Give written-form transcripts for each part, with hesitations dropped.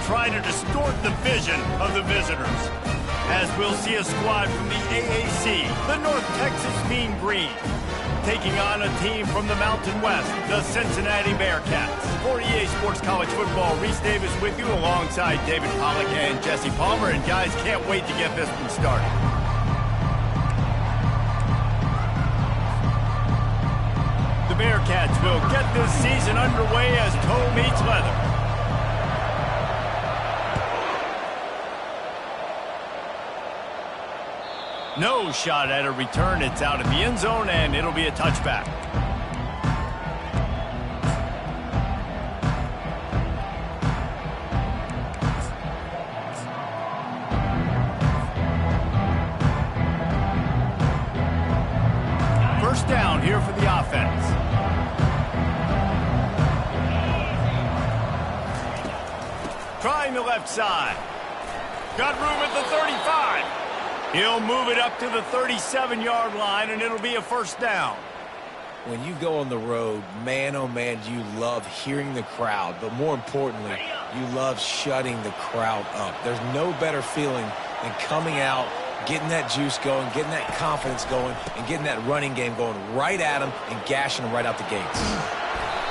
try to distort the vision of the visitors. As we'll see a squad from the AAC, the North Texas Mean Green, taking on a team from the Mountain West, the Cincinnati Bearcats. For EA Sports College Football, Reese Davis with you alongside David Pollack and Jesse Palmer. And guys, can't wait to get this one started. The Bearcats will get this season underway as toe meets leather. No shot at a return. It's out of the end zone, and it'll be a touchback. First down here for the offense. Trying the left side. Got room at the 35. He'll move it up to the 37-yard line, and it'll be a first down. When you go on the road, man, oh man, you love hearing the crowd. But more importantly, you love shutting the crowd up. There's no better feeling than coming out, getting that juice going, getting that confidence going, and getting that running game going right at them and gashing them right out the gates.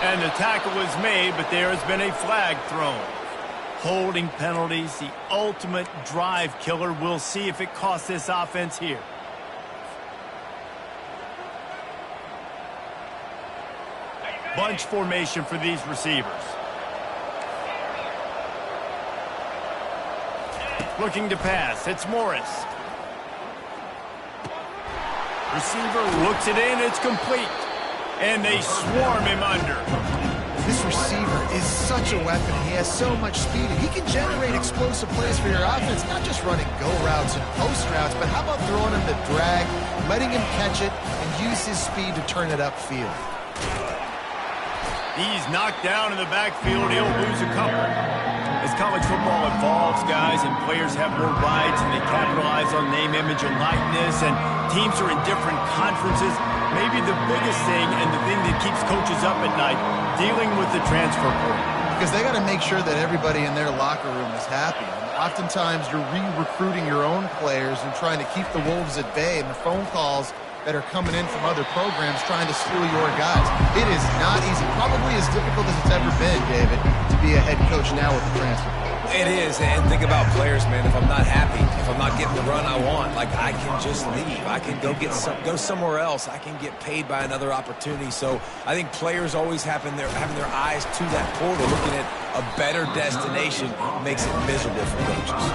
And the tackle was made, but there has been a flag thrown. Holding penalties, the ultimate drive killer. We'll see if it costs this offense here. Bunch formation for these receivers. Looking to pass. It's Morris. Receiver looks it in. It's complete. And they swarm him under. This receiver is such a weapon. He has so much speed. He can generate explosive plays for your offense, not just running go routes and post routes, but how about throwing him the drag, letting him catch it, and use his speed to turn it upfield. He's knocked down in the backfield. He'll lose a couple. As college football evolves, guys, and players have more rights and they capitalize on name, image, and likeness, and teams are in different conferences, maybe the biggest thing and the thing that keeps coaches up at night, dealing with the transfer portal. Because they got to make sure that everybody in their locker room is happy. And oftentimes you're re-recruiting your own players and trying to keep the wolves at bay, and the phone calls that are coming in from other programs trying to steal your guys. It is not easy. Probably as difficult as it's ever been, David, to be a head coach now with the transfer portal. It is, and think about players, man. If I'm not happy, if I'm not getting the run I want, like, I can just leave. I can go somewhere else. I can get paid by another opportunity. So I think players always having their eyes to that portal, looking at a better destination, makes it miserable for coaches.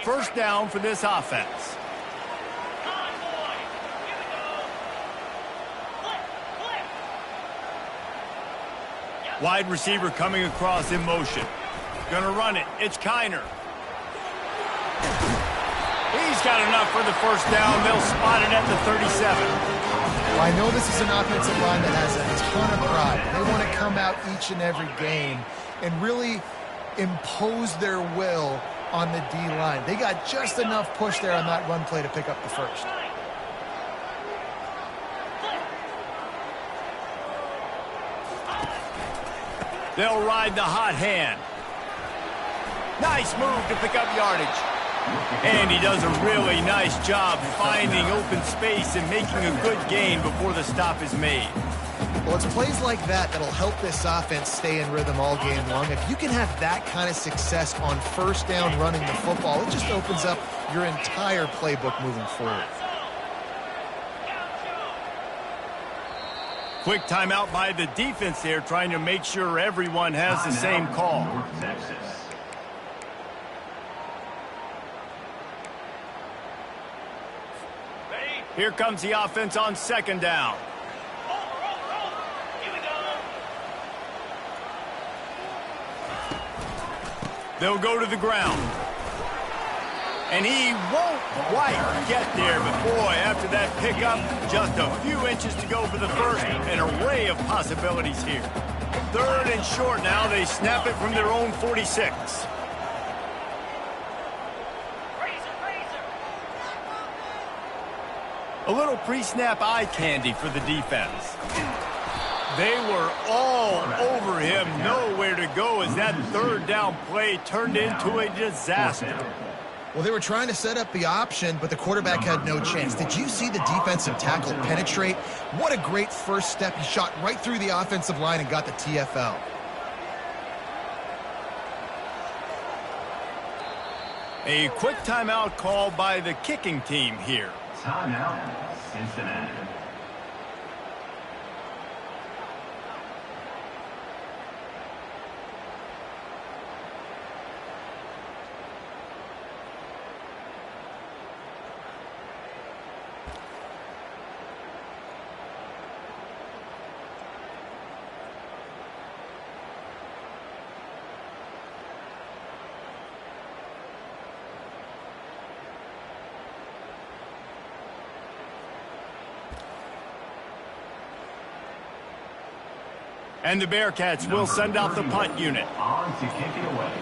First down for this offense. Wide receiver coming across in motion. Gonna run it. It's Kiner. He's got enough for the first down. They'll spot it at the 37. Well, I know this is an offensive line that has a ton of pride. They want to come out each and every game and really impose their will on the D-line. They got just enough push there on that run play to pick up the first. They'll ride the hot hand. Nice move to pick up yardage. And he does a really nice job finding open space and making a good gain before the stop is made. Well, it's plays like that that'll help this offense stay in rhythm all game long. If you can have that kind of success on first down running the football, it just opens up your entire playbook moving forward. Quick timeout by the defense there, trying to make sure everyone has the same call. Here comes the offense on second down. They'll go to the ground. And he won't quite get there, but boy, after that pickup, just a few inches to go for the first. An array of possibilities here. Third and short now. They snap it from their own 46. A little pre-snap eye candy for the defense. They were all over him, nowhere to go as that third down play turned into a disaster. Well, they were trying to set up the option, but the quarterback had no chance. Did you see the defensive tackle penetrate? What a great first step. He shot right through the offensive line and got the TFL. A quick timeout called by the kicking team here. Timeout, Cincinnati. And the Bearcats will send out the punt unit. On to kick it away.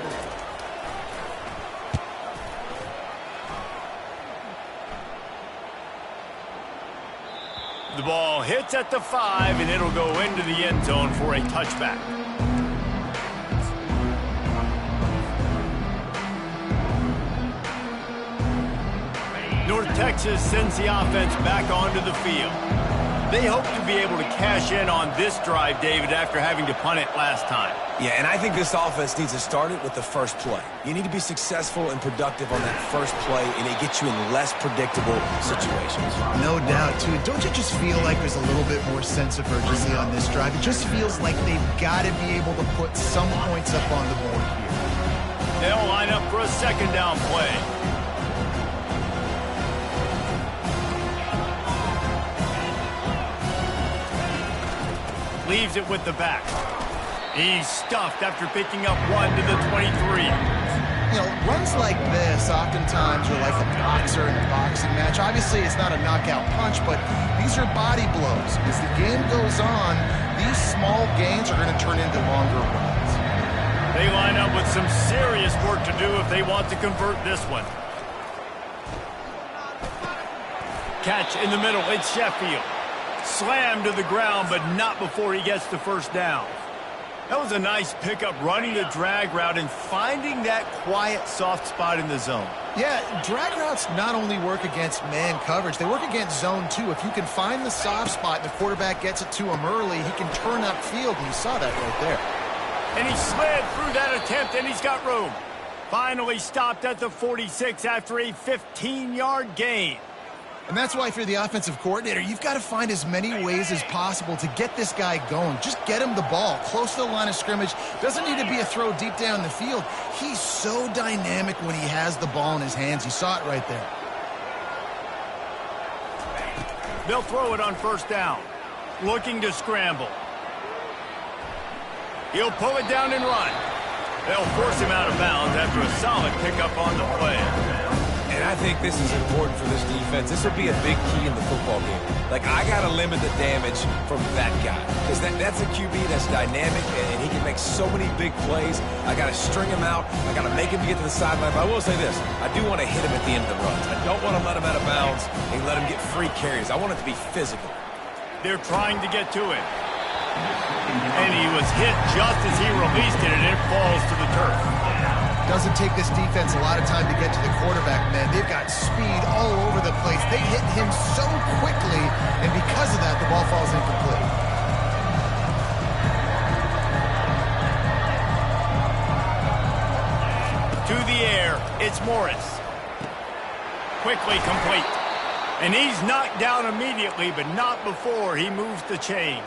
The ball hits at the 5, and it'll go into the end zone for a touchback. North Texas sends the offense back onto the field. They hope to be able to cash in on this drive, David, after having to punt it last time. Yeah, and I think this offense needs to start it with the first play. You need to be successful and productive on that first play, and it gets you in less predictable situations. No doubt, too. Don't you just feel like there's a little bit more sense of urgency on this drive? It just feels like they've got to be able to put some points up on the board here. They'll line up for a second down play. Leaves it with the back. He's stuffed after picking up 1 to the 23. You know, runs like this oftentimes are like a boxer in a boxing match. Obviously, it's not a knockout punch, but these are body blows. As the game goes on, these small gains are going to turn into longer runs. They line up with some serious work to do if they want to convert this one. Catch in the middle. It's Sheffield. Slammed to the ground, but not before he gets the first down. That was a nice pickup, running the drag route and finding that quiet, soft spot in the zone. Yeah, drag routes not only work against man coverage, they work against zone too. If you can find the soft spot and the quarterback gets it to him early, he can turn upfield, and you saw that right there. And he slid through that attempt, and he's got room. Finally stopped at the 46 after a 15-yard gain. And that's why if you're the offensive coordinator, you've got to find as many ways as possible to get this guy going. Just get him the ball close to the line of scrimmage. Doesn't need to be a throw deep down the field. He's so dynamic when he has the ball in his hands. You saw it right there. They'll throw it on first down. Looking to scramble. He'll pull it down and run. They'll force him out of bounds after a solid pickup on the play. And I think this is important for this defense. This will be a big key in the football game. Like, I got to limit the damage from that guy. Because that's a QB that's dynamic, and he can make so many big plays. I got to string him out. I got to make him get to the sideline. But I will say this. I do want to hit him at the end of the runs. I don't want to let him out of bounds and let him get free carries. I want it to be physical. They're trying to get to it. And he was hit just as he released it, and it falls to the turf. Doesn't take this defense a lot of time to get to the quarterback, man. They've got speed all over the place. They hit him so quickly, and because of that, the ball falls incomplete. To the air, it's Morris. Quickly complete. And he's knocked down immediately, but not before he moves the chains.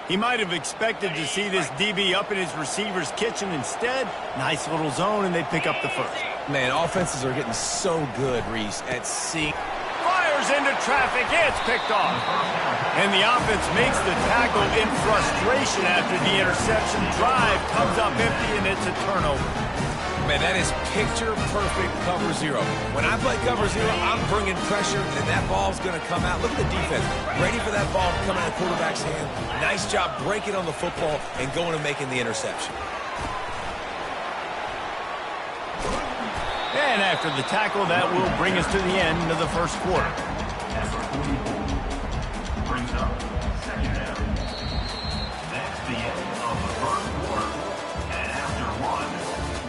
He might have expected to see this DB up in his receiver's kitchen. Instead, nice little zone, and they pick up the first. Man, offenses are getting so good, Reese, at seeing. Fires into traffic. It's picked off. And the offense makes the tackle in frustration after the interception. Drive comes up empty, and it's a turnover. Man, that is picture-perfect cover zero. When I play cover zero, I'm bringing pressure, and that ball's going to come out. Look at the defense. Ready for that ball to come out of the quarterback's hand. Nice job breaking on the football and going and making the interception. And after the tackle, that will bring us to the end of the first quarter. Brings up second down. That's the end of the first quarter. And after one,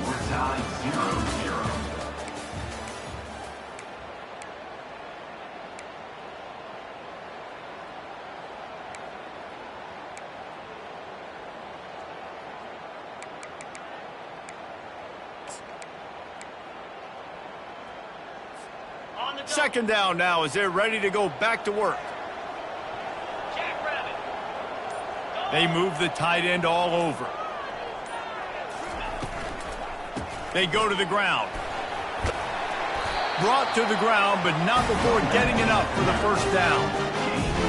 we're tied 0-0. Second down now as they're ready to go back to work. They move the tight end all over. They go to the ground. Brought to the ground, but not before getting enough for the first down.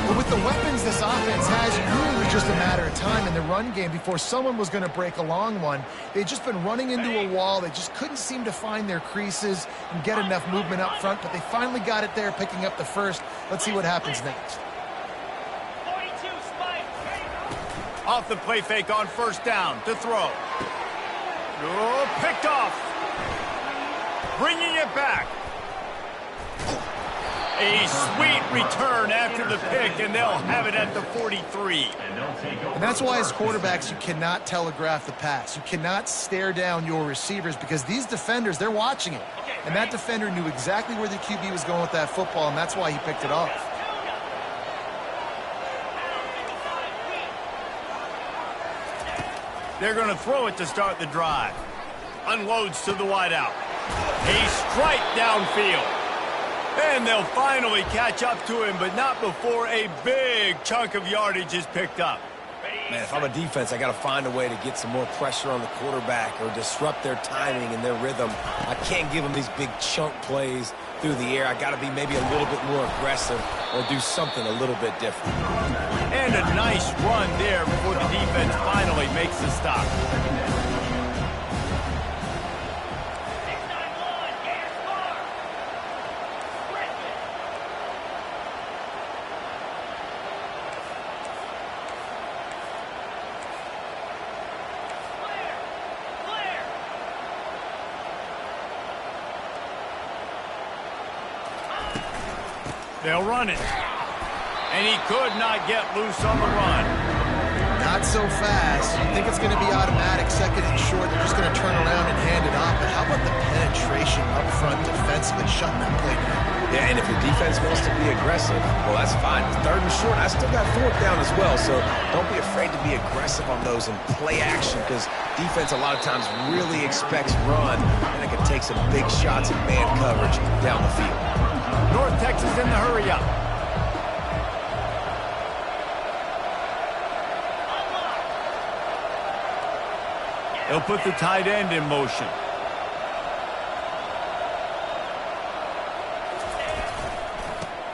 But with the weapons this offense has, it really was just a matter of time in the run game before someone was going to break a long one. They'd just been running into a wall. They just couldn't seem to find their creases and get enough movement up front, but they finally got it there, picking up the first. Let's see what happens next. Off the play fake on first down to throw. Oh, picked off. Bringing it back. A sweet return after the pick, and they'll have it at the 43. And that's why as quarterbacks, you cannot telegraph the pass. You cannot stare down your receivers because these defenders, they're watching it. And that defender knew exactly where the QB was going with that football, and that's why he picked it off. They're going to throw it to start the drive. Unloads to the wideout. A strike downfield. And they'll finally catch up to him, but not before a big chunk of yardage is picked up. Man, if I'm a defense, I got to find a way to get some more pressure on the quarterback or disrupt their timing and their rhythm. I can't give them these big chunk plays through the air. I got to be maybe a little bit more aggressive or do something a little bit different. And a nice run there before the defense finally makes the stop. They'll run it. And he could not get loose on the run. Not so fast. You think it's going to be automatic, second and short. They're just going to turn around and hand it off. But how about the penetration up front defensively, shutting that play down? Yeah, and if your defense wants to be aggressive, well, that's fine. Third and short, I still got fourth down as well. So don't be afraid to be aggressive on those and play action because defense a lot of times really expects run, and it can take some big shots in man coverage down the field. North Texas in the hurry-up. They'll put the tight end in motion.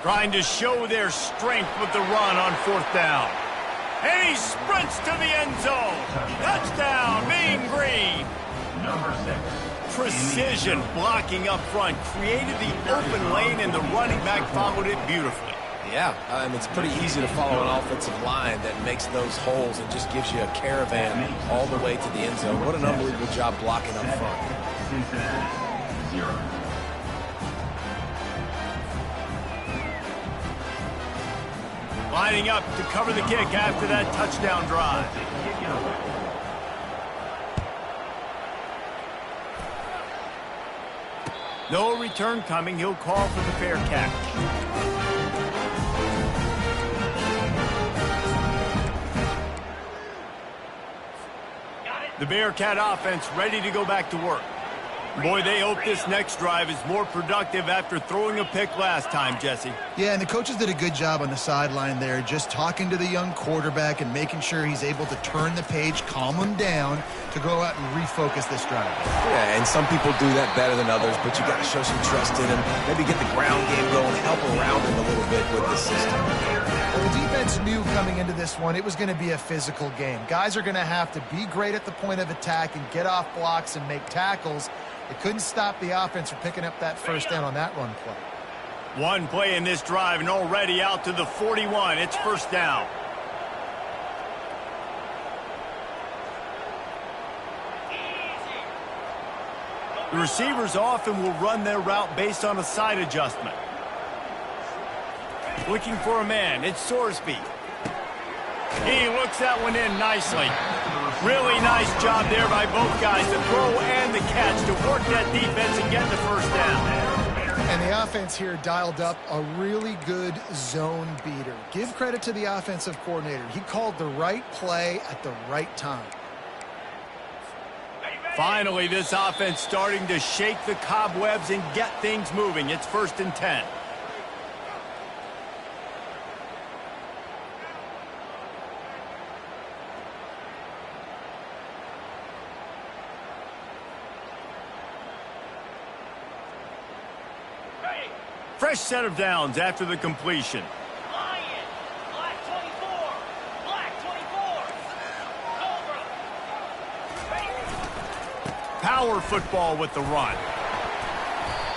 Trying to show their strength with the run on fourth down. And he sprints to the end zone. Touchdown, Mean Green. Number 6. Precision blocking up front, created the open lane, and the running back followed it beautifully. Yeah, it's pretty easy to follow an offensive line that makes those holes and just gives you a caravan all the way to the end zone. What an unbelievable job blocking up front. Cincinnati, 0. Lining up to cover the kick after that touchdown drive. No return coming. He'll call for the fair catch. The Bearcat offense ready to go back to work. Boy, they hope this next drive is more productive after throwing a pick last time, Jesse. Yeah, and the coaches did a good job on the sideline there, just talking to the young quarterback and making sure he's able to turn the page, calm him down to go out and refocus this drive. Yeah, and some people do that better than others, but you got to show some trust in him, maybe get the ground game going, help around him a little bit with the system. Well, the defense knew coming into this one it was going to be a physical game. Guys are going to have to be great at the point of attack and get off blocks and make tackles. It couldn't stop the offense from picking up that first down on that run play. One play in this drive and already out to the 41. It's first down. The receivers often will run their route based on a side adjustment. Looking for a man. It's Sorsby. He looks that one in nicely. Really nice job there by both guys, the throw and the catch, to work that defense and get the first down. And the offense here dialed up a really good zone beater. Give credit to the offensive coordinator. He called the right play at the right time. Finally, this offense starting to shake the cobwebs and get things moving. It's 1st and 10. Fresh set of downs after the completion. Lion, black 24, black 24, Cobra. Power football with the run.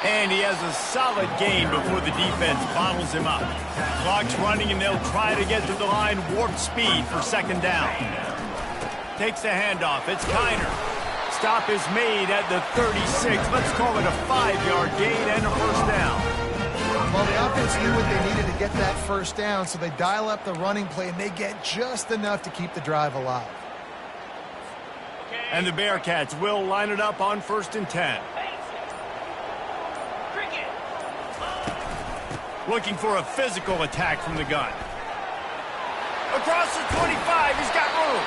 And he has a solid gain before the defense bottles him up. Clock's running and they'll try to get to the line warp speed for 2nd down. Takes the handoff. It's Kiner. Stop is made at the 36. Let's call it a 5-yard gain and a 1st down. Well, the offense knew what they needed to get that 1st down, so they dial up the running play, and they get just enough to keep the drive alive. And the Bearcats will line it up on 1st and 10. Looking for a physical attack from the gun. Across the 25, he's got room.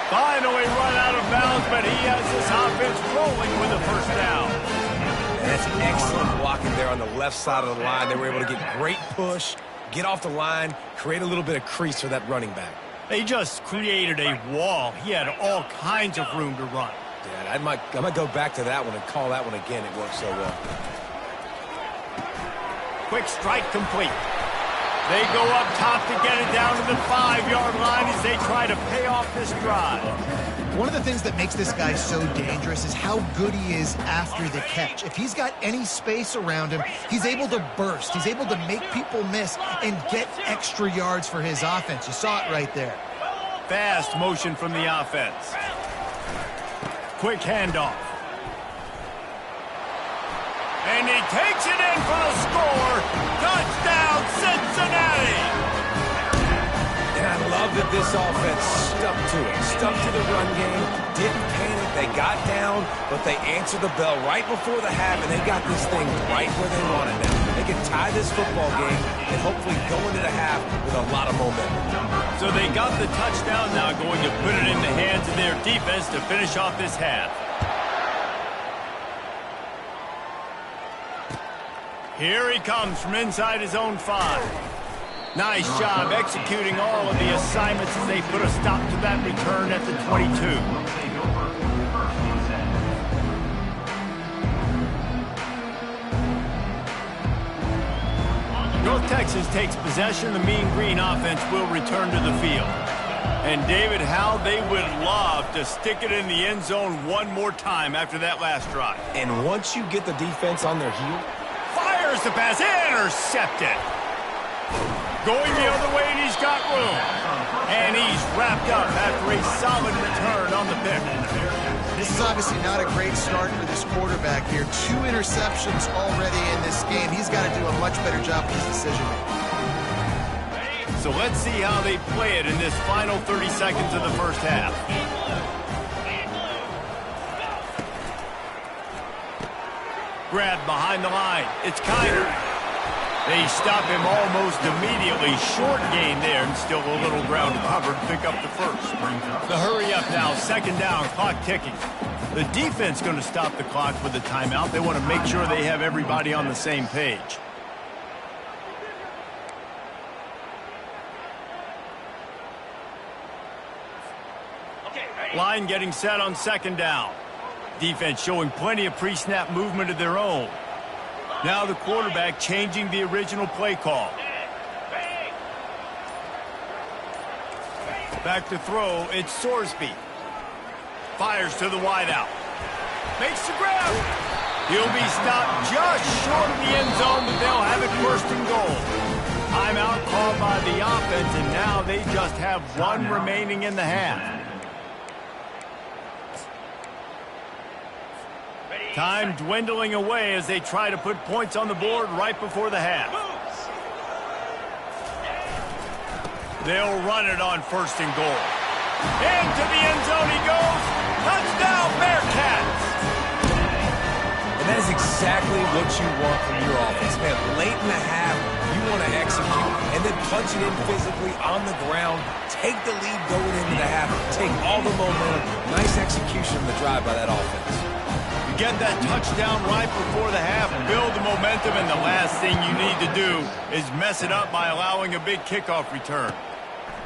Finally run out of bounds, but he has this offense rolling with a 1st down. That's excellent blocking there on the left side of the line. They were able to get great push, get off the line, create a little bit of crease for that running back. They just created a wall. He had all kinds of room to run. Yeah, I might go back to that one and call that one again. It worked so well. Quick strike complete. They go up top to get it down to the 5-yard line as they try to pay off this drive. One of the things that makes this guy so dangerous is how good he is after the catch. If he's got any space around him, he's able to burst. He's able to make people miss and get extra yards for his offense. You saw it right there. Fast motion from the offense. Quick handoff. And he takes it in for the score. Touchdown, Cincinnati! And I love that this offense stuck to it. Stuck to the run game, didn't panic. They got down, but they answered the bell right before the half, and they got this thing right where they want it now. They can tie this football game and hopefully go into the half with a lot of momentum. So they got the touchdown, now going to put it in the hands of their defense to finish off this half. Here he comes from inside his own 5. Nice job executing all of the assignments as they put a stop to that return at the 22. North Texas takes possession. The Mean Green offense will return to the field. And David, how they would love to stick it in the end zone one more time after that last drive. And once you get the defense on their heel, fires the pass, intercepted. Going the other way, and he's got room. And he's wrapped up after a solid return on the pick. This is obviously not a great start for this quarterback here. 2 interceptions already in this game. He's got to do a much better job with his decision-making. So let's see how they play it in this final 30 seconds of the first half. Grabbed behind the line. It's Kiner. They stop him almost immediately. Short gain there, and still a little ground covered to pick up the first. The hurry up now, 2nd down, clock ticking. The defense going to stop the clock with a timeout. They want to make sure they have everybody on the same page. Line getting set on 2nd down. Defense showing plenty of pre-snap movement of their own. Now the quarterback changing the original play call. Back to throw, it's Sorsby. Fires to the wideout. Makes the grab. He'll be stopped just short of the end zone, but they'll have it 1st and goal. Timeout called by the offense, and now they just have 1 remaining in the half. Time dwindling away as they try to put points on the board right before the half. They'll run it on 1st and goal. Into the end zone he goes. Touchdown, Bearcats! And that is exactly what you want from your offense. Man, late in the half, you want to execute and then punch it in physically on the ground. Take the lead going into the half. Take all the momentum. Nice execution on the drive by that offense. You get that touchdown right before the half, build the momentum, and the last thing you need to do is mess it up by allowing a big kickoff return.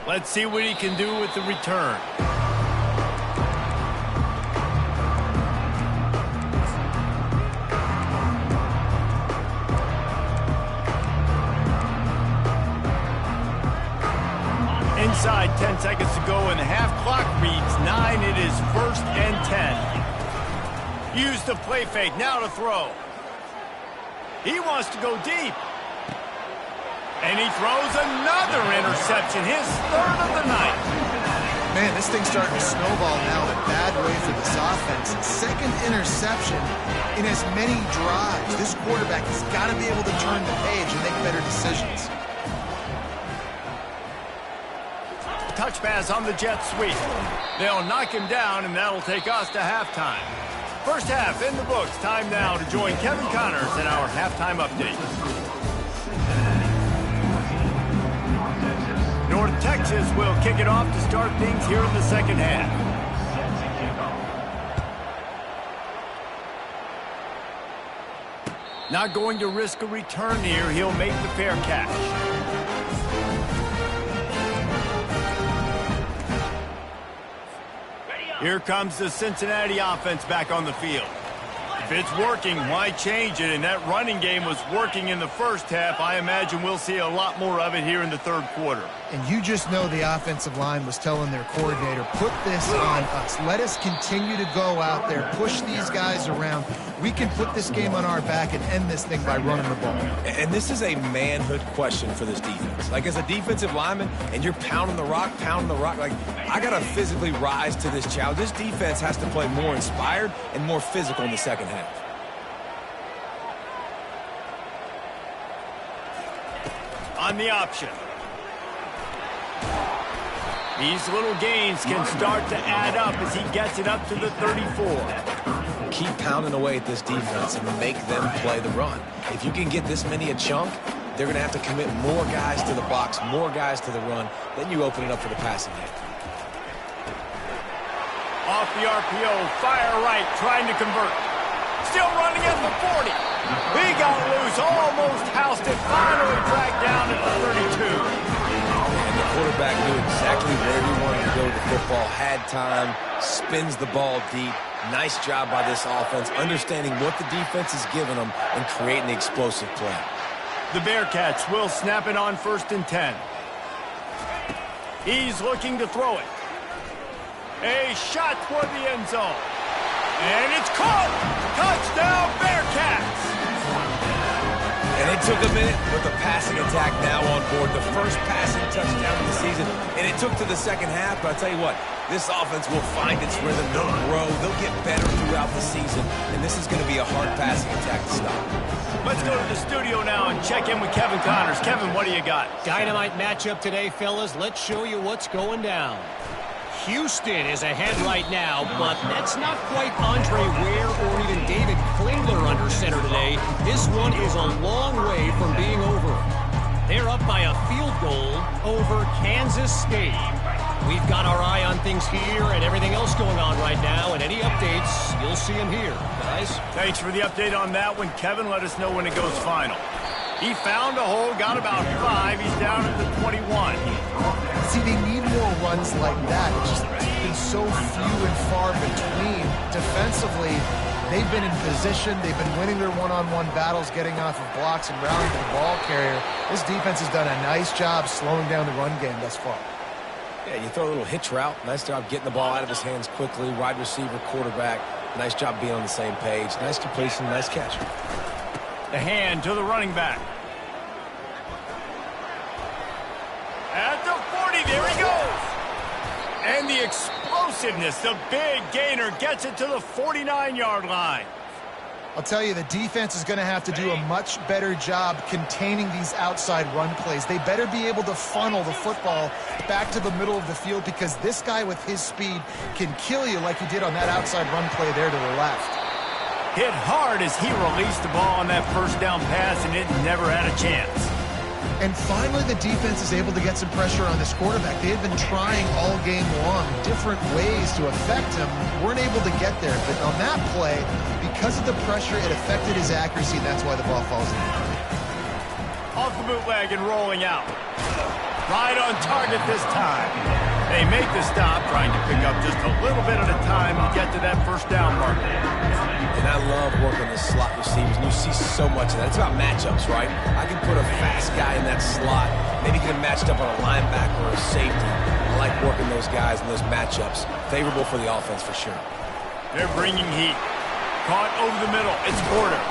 Let's see what he can do with the return. Inside 10 seconds to go and the half clock reads 9. It is 1st and 10. Use the play fake, now to throw. He wants to go deep. And he throws another interception, his 3rd of the night. Man, this thing's starting to snowball now in a bad way for this offense. 2nd interception in as many drives. This quarterback has got to be able to turn the page and make better decisions. Touch pass on the jet sweep. They'll knock him down, and that'll take us to halftime. First half in the books. Time now to join Kevin Connors in our halftime update. North Texas will kick it off to start things here in the second half. Not going to risk a return here. He'll make the fair catch. Here comes the Cincinnati offense back on the field. If it's working, why change it? And that running game was working in the first half. I imagine we'll see a lot more of it here in the 3rd quarter. And you just know the offensive line was telling their coordinator, put this on us. Let us continue to go out there, push these guys around. We can put this game on our back and end this thing by running the ball. And this is a manhood question for this defense. Like, as a defensive lineman, and you're pounding the rock, like, I got to physically rise to this challenge. This defense has to play more inspired and more physical in the second half. On the option. These little gains can start to add up as he gets it up to the 34. Keep pounding away at this defense and make them play the run. If you can get this many a chunk, they're going to have to commit more guys to the box, more guys to the run. Then you open it up for the passing game. Off the RPO, fire right, trying to convert. Still running at the 40. He got loose, almost housed it, finally dragged down at the 32. And the quarterback knew exactly where he wanted to go with the football, had time, spins the ball deep. Nice job by this offense, understanding what the defense is giving them and creating the explosive play. The Bearcats will snap it on 1st and 10. He's looking to throw it. A shot toward the end zone. And it's caught! Touchdown, Bearcats! And it took a minute, but the passing attack now on board. The first passing touchdown of the season. And it took to the second half, but I'll tell you what, this offense will find its rhythm. They'll grow. They'll get better throughout the season. And this is going to be a hard passing attack to stop. Let's go to the studio now and check in with Kevin Connors. Kevin, what do you got? Dynamite matchup today, fellas. Let's show you what's going down. Houston is ahead right now, but that's not quite Andre Ware or even David Klingler under center today. This one is a long way from being over. They're up by a field goal over Kansas State. We've got our eye on things here and everything else going on right now, and any updates, you'll see them here, guys. Thanks for the update on that one, Kevin. Let us know when it goes final. He found a hole, got about 5. He's down at the 21. See, they need more runs like that. It's just been so few and far between. Defensively, they've been in position. They've been winning their one-on-one battles, getting off of blocks and rallying to the ball carrier. This defense has done a nice job slowing down the run game thus far. Yeah, you throw a little hitch route. Nice job getting the ball out of his hands quickly. Wide receiver, quarterback. Nice job being on the same page. Nice completion, nice catch. The hand to the running back. At the 40, there he goes. And the explosiveness, the big gainer gets it to the 49-yard line. I'll tell you, the defense is going to have to do a much better job containing these outside run plays. They better be able to funnel the football back to the middle of the field because this guy with his speed can kill you like he did on that outside run play there to the left. Hit hard as he released the ball on that first down pass, and it never had a chance. And finally, the defense is able to get some pressure on this quarterback. They had been trying all game long different ways to affect him. Weren't able to get there. But on that play, because of the pressure, it affected his accuracy, and that's why the ball falls in. Off the bootleg and rolling out. Right on target this time. They make the stop, trying to pick up just a little bit at a time to get to that first down marker. And I love working the slot receivers, and you see so much of that. It's about matchups, right? I can put a fast guy in that slot, maybe get him matched up on a linebacker or a safety. I like working those guys in those matchups. Favorable for the offense for sure. They're bringing heat. Caught over the middle. It's Porter.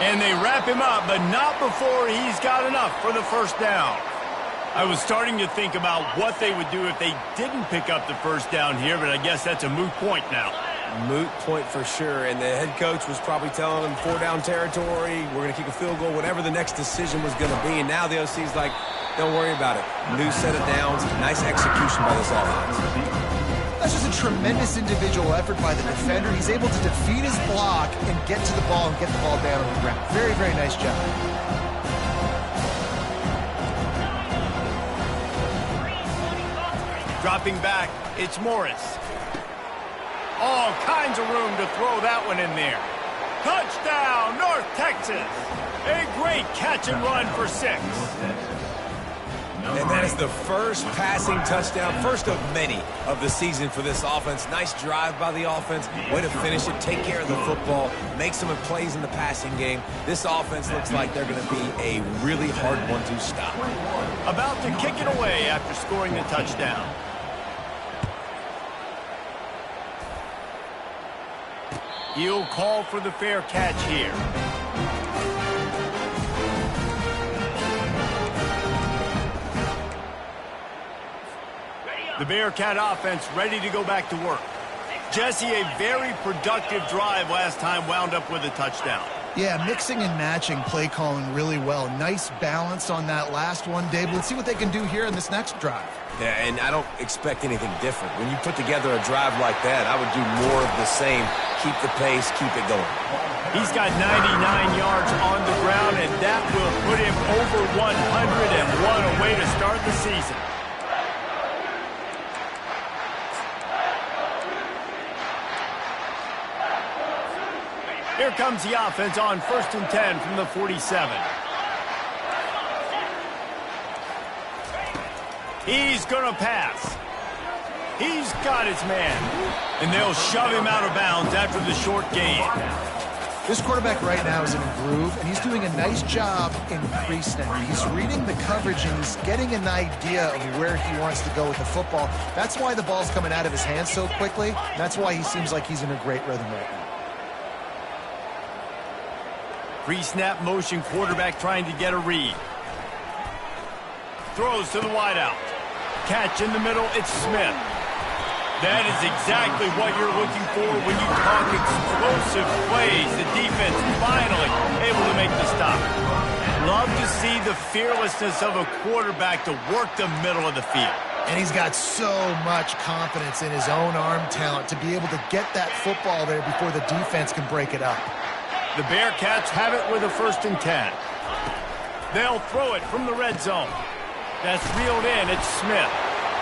And they wrap him up, but not before he's got enough for the first down. I was starting to think about what they would do if they didn't pick up the first down here, but I guess that's a moot point now. Moot point for sure, and the head coach was probably telling them 4-down territory, we're going to kick a field goal, whatever the next decision was going to be, and now the OC's like, don't worry about it. New set of downs, nice execution by this offense. That's just a tremendous individual effort by the defender. He's able to defeat his block and get to the ball and get the ball down on the ground. Very, very nice job. Dropping back, it's Morris. All kinds of room to throw that one in there. Touchdown, North Texas. A great catch and run for 6. And that is the first passing touchdown, first of many of the season for this offense. Nice drive by the offense. Way to finish it, take care of the football, make some plays in the passing game. This offense looks like they're going to be a really hard one to stop. About to kick it away after scoring the touchdown. He'll call for the fair catch here. The Bearcat offense ready to go back to work. Jesse, a very productive drive last time, wound up with a touchdown. Yeah, mixing and matching play calling really well. Nice balance on that last one, Dave. Let's see what they can do here in this next drive. Yeah, and I don't expect anything different. When you put together a drive like that, I would do more of the same. Keep the pace, keep it going. He's got 99 yards on the ground, and that will put him over 100 and what a way to start the season. Here comes the offense on 1st and 10 from the 47. He's going to pass. He's got his man. And they'll shove him out of bounds after the short gain. This quarterback right now is in a groove, and he's doing a nice job in pre-snap. He's reading the coverage, and he's getting an idea of where he wants to go with the football. That's why the ball's coming out of his hands so quickly. That's why he seems like he's in a great rhythm right now. Pre-snap motion, quarterback trying to get a read. Throws to the wideout. Catch in the middle, it's Smith. That is exactly what you're looking for when you talk explosive plays. The defense finally able to make the stop. Love to see the fearlessness of a quarterback to work the middle of the field. And he's got so much confidence in his own arm talent to be able to get that football there before the defense can break it up. The Bearcats have it with a 1st and 10. They'll throw it from the red zone. That's reeled in. It's Smith.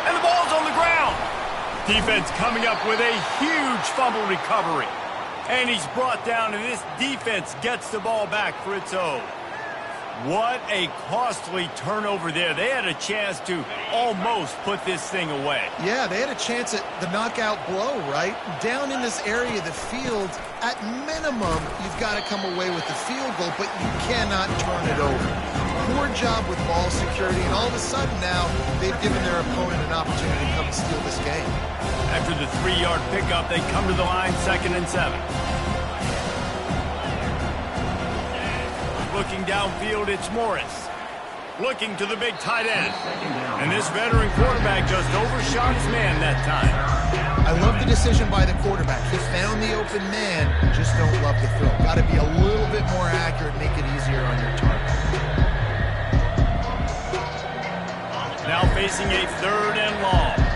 And the ball's on the ground. Defense coming up with a huge fumble recovery. And he's brought down, and this defense gets the ball back for its own. What a costly turnover there. They had a chance to almost put this thing away. Yeah, they had a chance at the knockout blow, right? Down in this area of the field, at minimum, you've got to come away with the field goal, but you cannot turn it over. Poor job with ball security, and all of a sudden now, they've given their opponent an opportunity to come and steal this game. After the 3-yard pickup, they come to the line, 2nd and 7. Looking downfield, it's Morris. looking to the big tight end. And this veteran quarterback just overshot his man that time. I love the decision by the quarterback. He found the open man, just don't love the throw. Got to be a little bit more accurate, make it easier on your target. Now facing a 3rd and long.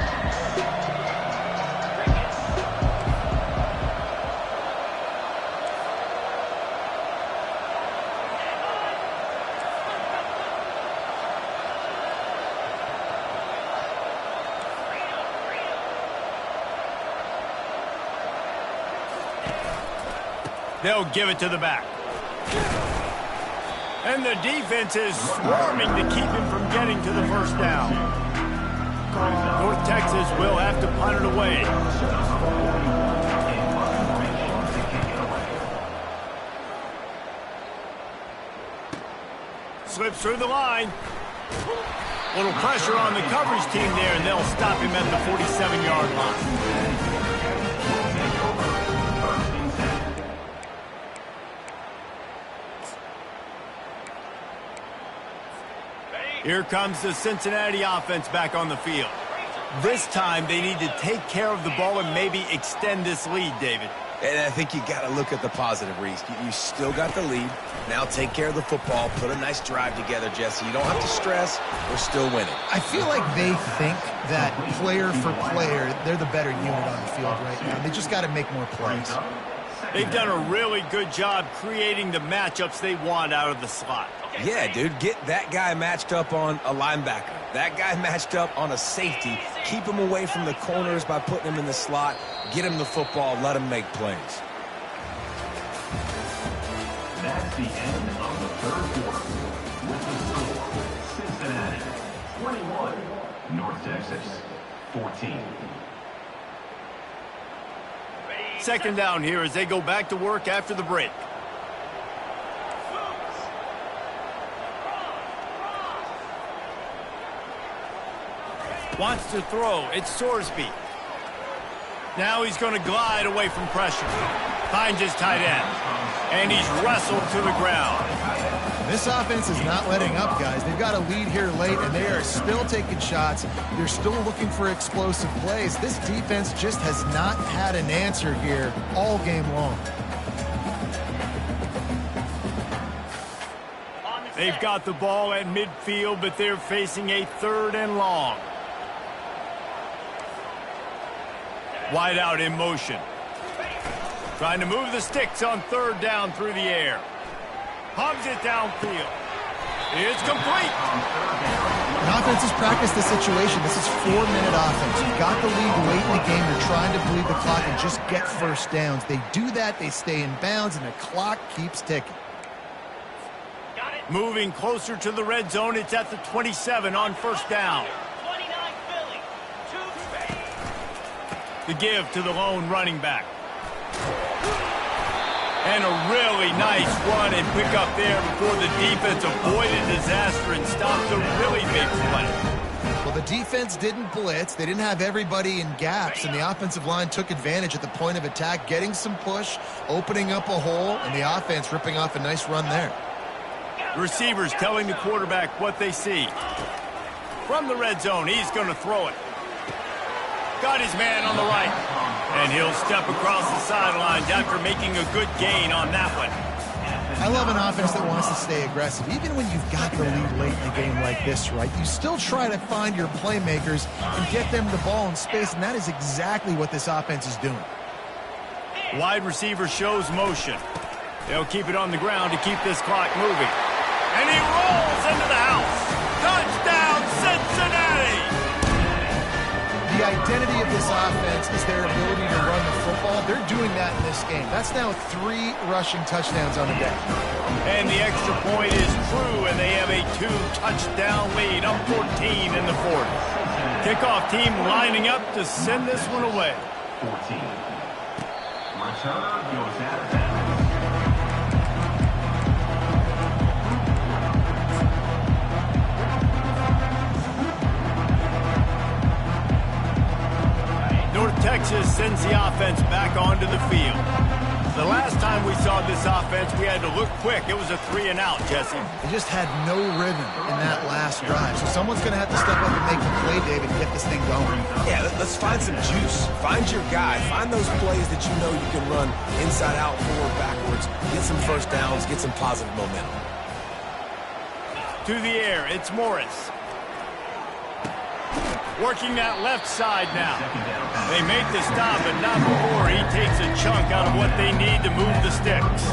They'll give it to the back. And the defense is swarming to keep him from getting to the first down. North Texas will have to punt it away. Slips through the line. Little pressure on the coverage team there, and they'll stop him at the 47-yard line. Here comes the Cincinnati offense back on the field. This time, they need to take care of the ball and maybe extend this lead, David. And I think you got to look at the positive, Reese. You still got the lead. Now take care of the football. Put a nice drive together, Jesse. You don't have to stress. We're still winning. I feel like they think that player for player, they're the better unit on the field right now. They just got to make more plays. They've done a really good job creating the matchups they want out of the slot. Yeah, dude, get that guy matched up on a linebacker. That guy matched up on a safety. Keep him away from the corners by putting him in the slot. Get him the football. Let him make plays. That's the end of the 3rd quarter. With the score, Cincinnati 21, North Texas 14. 2nd down here as they go back to work after the break. Wants to throw. It's Sorsby. Now he's going to glide away from pressure. Finds his tight end. And he's wrestled to the ground. This offense is not letting up, guys. They've got a lead here late, and they are still taking shots. They're still looking for explosive plays. This defense just has not had an answer here all game long. They've got the ball at midfield, but they're facing a 3rd and long. Wide out in motion. Trying to move the sticks on 3rd down through the air. Pumps it downfield. It's complete. An offense has practiced the situation. This is 4-minute offense. You've got the lead late in the game. You're trying to bleed the clock and just get first downs. They do that. They stay in bounds, and the clock keeps ticking. Moving closer to the red zone. It's at the 27 on 1st down. 29 Philly. 2 The give to the lone running back. And a really nice run and pick up there before the defense avoided disaster and stopped a really big play. Well, the defense didn't blitz. They didn't have everybody in gaps, and the offensive line took advantage at the point of attack, getting some push, opening up a hole, and the offense ripping off a nice run there. Receivers telling the quarterback what they see. From the red zone, he's going to throw it. Got his man on the right. And he'll step across the sidelines after making a good gain on that one. I love an offense that wants to stay aggressive. Even when you've got the lead late in the game like this, right, you still try to find your playmakers and get them the ball in space, and that is exactly what this offense is doing. Wide receiver shows motion. They'll keep it on the ground to keep this clock moving. And he rolls into the house. Touchdown, Cincinnati! The identity of this offense is their ability to run the football. They're doing that in this game. That's now 3 rushing touchdowns on the day. And the extra point is true, and they have a 2-touchdown lead, up 14 in the 4th. Kickoff team lining up to send this one away. 14. Return goes out of bounds. North Texas sends the offense back onto the field. The last time we saw this offense, we had to look quick. It was a 3-and-out, Jesse. They just had no rhythm in that last drive. So someone's going to have to step up and make the play, David, and get this thing going. Yeah, let's find some juice. Find your guy. Find those plays that you know you can run inside out, forward, backwards. Get some first downs. Get some positive momentum. To the air, it's Morris. Working that left side now. They make the stop, but not before he takes a chunk out of what they need to move the sticks.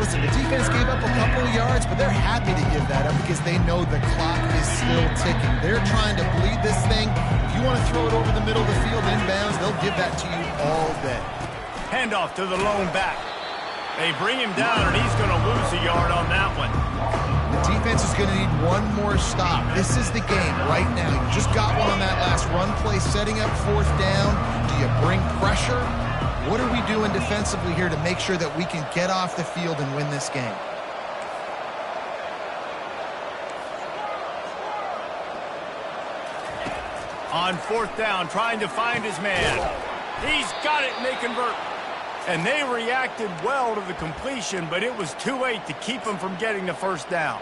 Listen, the defense gave up a couple of yards, but they're happy to give that up because they know the clock is still ticking. They're trying to bleed this thing. If you want to throw it over the middle of the field inbounds, they'll give that to you all day. Handoff to the lone back. They bring him down, and he's going to lose a yard on that one. The defense is going to need one more stop. This is the game right now. You just got one on that last run play, setting up fourth down. Do you bring pressure? What are we doing defensively here to make sure that we can get off the field and win this game? On fourth down, trying to find his man. He's got it, and they convert. And they reacted well to the completion, but it was too late to keep them from getting the first down.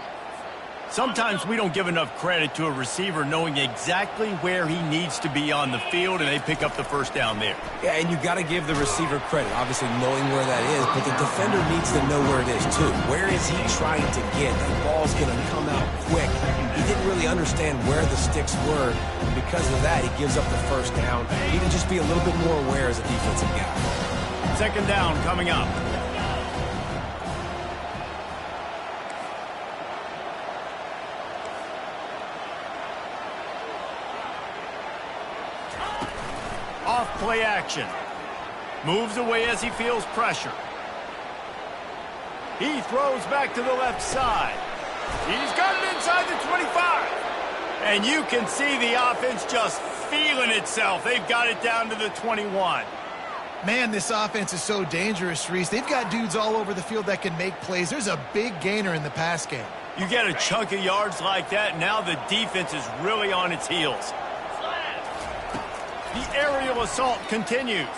Sometimes we don't give enough credit to a receiver knowing exactly where he needs to be on the field, and they pick up the first down there. Yeah, and you got to give the receiver credit, obviously knowing where that is, but the defender needs to know where it is too. Where is he trying to get? That ball's going to come out quick. He didn't really understand where the sticks were, and because of that, he gives up the first down. He can just be a little bit more aware as a defensive guy. Second down coming up. Off play action. Moves away as he feels pressure. He throws back to the left side. He's got it inside the 25. And you can see the offense just feeling itself. They've got it down to the 21. Man, this offense is so dangerous, Reese. They've got dudes all over the field that can make plays. There's a big gainer in the pass game. You get a chunk of yards like that, now the defense is really on its heels. The aerial assault continues.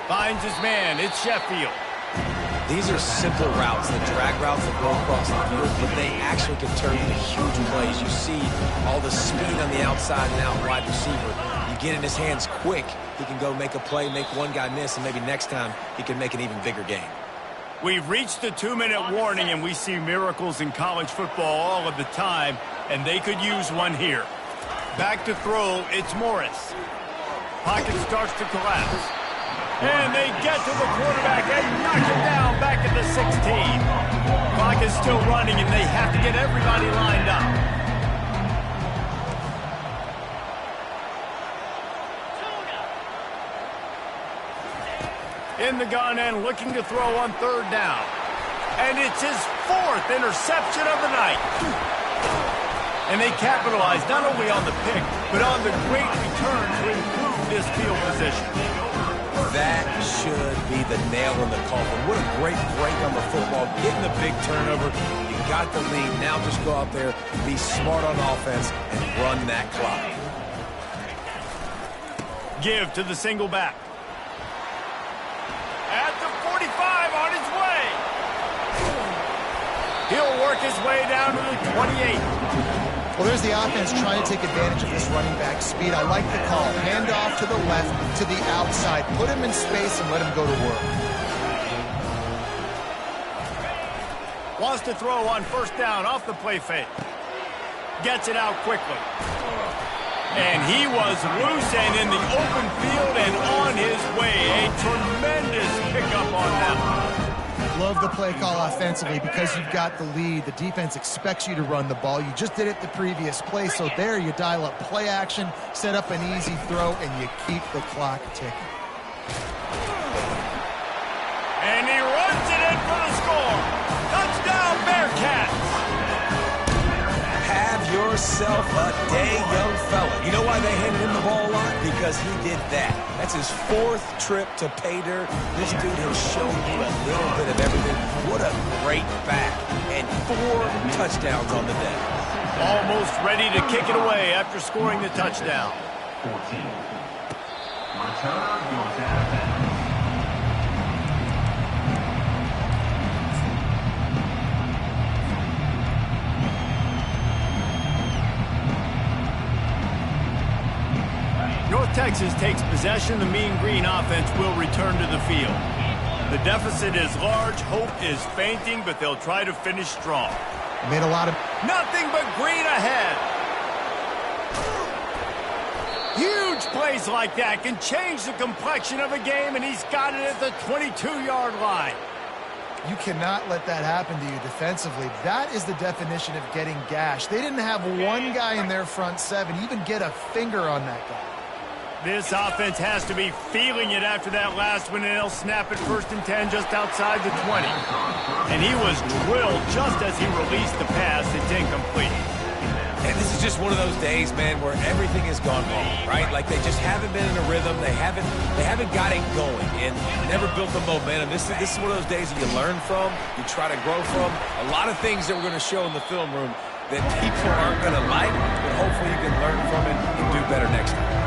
Finds his man. It's Sheffield. These are simple routes, the drag routes that go across the field, but they actually can turn into huge plays. You see all the speed on the outside and out wide receiver. You get in his hands quick, he can go make a play, make one guy miss, and maybe next time he can make an even bigger gain. We've reached the 2-minute warning, and we see miracles in college football all of the time, and they could use one here. Back to throw, it's Morris. Pocket starts to collapse. And they get to the quarterback and knock him down back at the 16. Clock is still running, and they have to get everybody lined up. In the gun and looking to throw on third down. And it's his fourth interception of the night. And they capitalize not only on the pick, but on the great return to improve this field position. That should be the nail in the coffin. What a great break on the football. Getting the big turnover. You got the lead. Now just go out there, be smart on offense, and run that clock. Give to the single back. At the 45 on his way. He'll work his way down to the 28. Well, there's the offense trying to take advantage of this running back speed. I like the call. Hand off to the left, to the outside. Put him in space and let him go to work. Wants to throw on first down off the play fake. Gets it out quickly. And he was loose and in the open field and on his way. A tremendous pickup on that one. Love the play call offensively because you've got the lead. The defense expects you to run the ball. You just did it the previous play, so there you dial up play action, set up an easy throw, and you keep the clock ticking. And he runs it in for the score. Touchdown, Bearcats. Have yourself a day, young fella. You know why they handed him the ball a lot? Because he did that. That's his fourth trip to pay dirt. This dude has shown you a little bit of everything. What a great back. And 4 touchdowns on the day. Almost ready to kick it away after scoring the touchdown. 14. Return goes out of bounds. North Texas takes possession, the Mean Green offense will return to the field. The deficit is large, hope is fainting, but they'll try to finish strong. Made a lot of... Nothing but green ahead. Huge plays like that can change the complexion of a game, and he's got it at the 22-yard line. You cannot let that happen to you defensively. That is the definition of getting gashed. They didn't have one guy in their front seven even get a finger on that guy. This offense has to be feeling it after that last one, and they'll snap it 1st and 10 just outside the 20. And he was drilled just as he released the pass. It's incomplete. And this is just one of those days, man, where everything has gone wrong, right? Like they just haven't been in a rhythm. They haven't got it going and never built the momentum. This is one of those days that you learn from, you try to grow from. A lot of things that we're going to show in the film room that people aren't going to like, but hopefully you can learn from it and do better next time.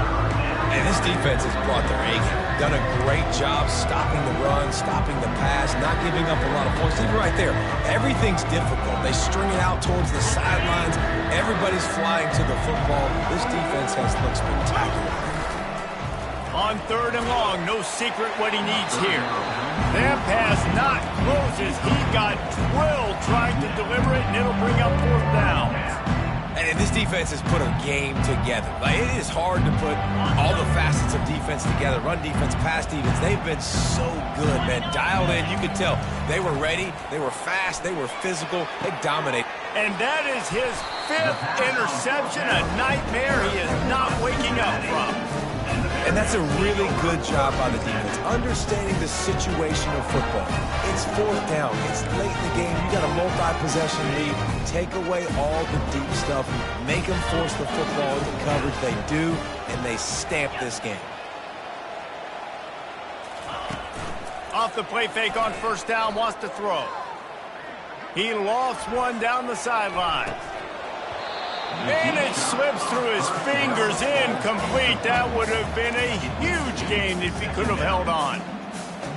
And this defense has brought their A game. Done a great job stopping the run, stopping the pass, not giving up a lot of points. Even right there, everything's difficult. They string it out towards the sidelines. Everybody's flying to the football. This defense has looked spectacular. On 3rd and long, no secret what he needs here. That pass not closes. He got drilled trying to deliver it, and it'll bring up 4th down. And this defense has put a game together. Like, it is hard to put all the facets of defense together. Run defense, pass defense. They've been so good, man. Dialed in. You could tell they were ready. They were fast. They were physical. They dominate. And that is his 5th interception, a nightmare he is not waking up from. And that's a really good job by the defense, understanding the situation of football. It's 4th down. It's late in the game. You got a multi-possession lead. Take away all the deep stuff. Make them force the football into coverage. They do, and they stamp this game. Off the play fake on 1st down, wants to throw. He lofts one down the sideline. And it slips through his fingers, incomplete. That would have been a huge game if he could have held on.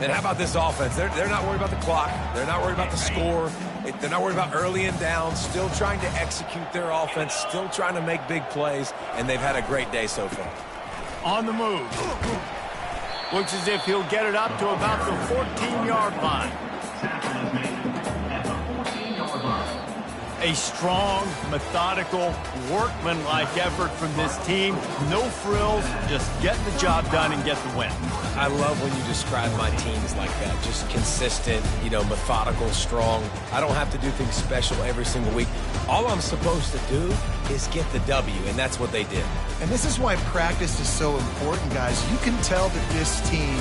And how about this offense? They're not worried about the clock. They're not worried about the score. They're not worried about early and down. Still trying to execute their offense. Still trying to make big plays. And they've had a great day so far. On the move. Looks as if he'll get it up to about the 14-yard line. A strong, methodical, workman-like effort from this team. No frills, just get the job done and get the win. I love when you describe my teams like that. Just consistent, methodical, strong. I don't have to do things special every single week. All I'm supposed to do is get the W, and that's what they did. And this is why practice is so important, guys. You can tell that this team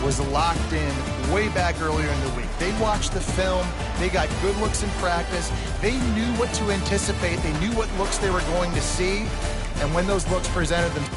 was locked in way back earlier in the week. They watched the film. They got good looks in practice. They knew what to anticipate. They knew what looks they were going to see. And when those looks presented themselves,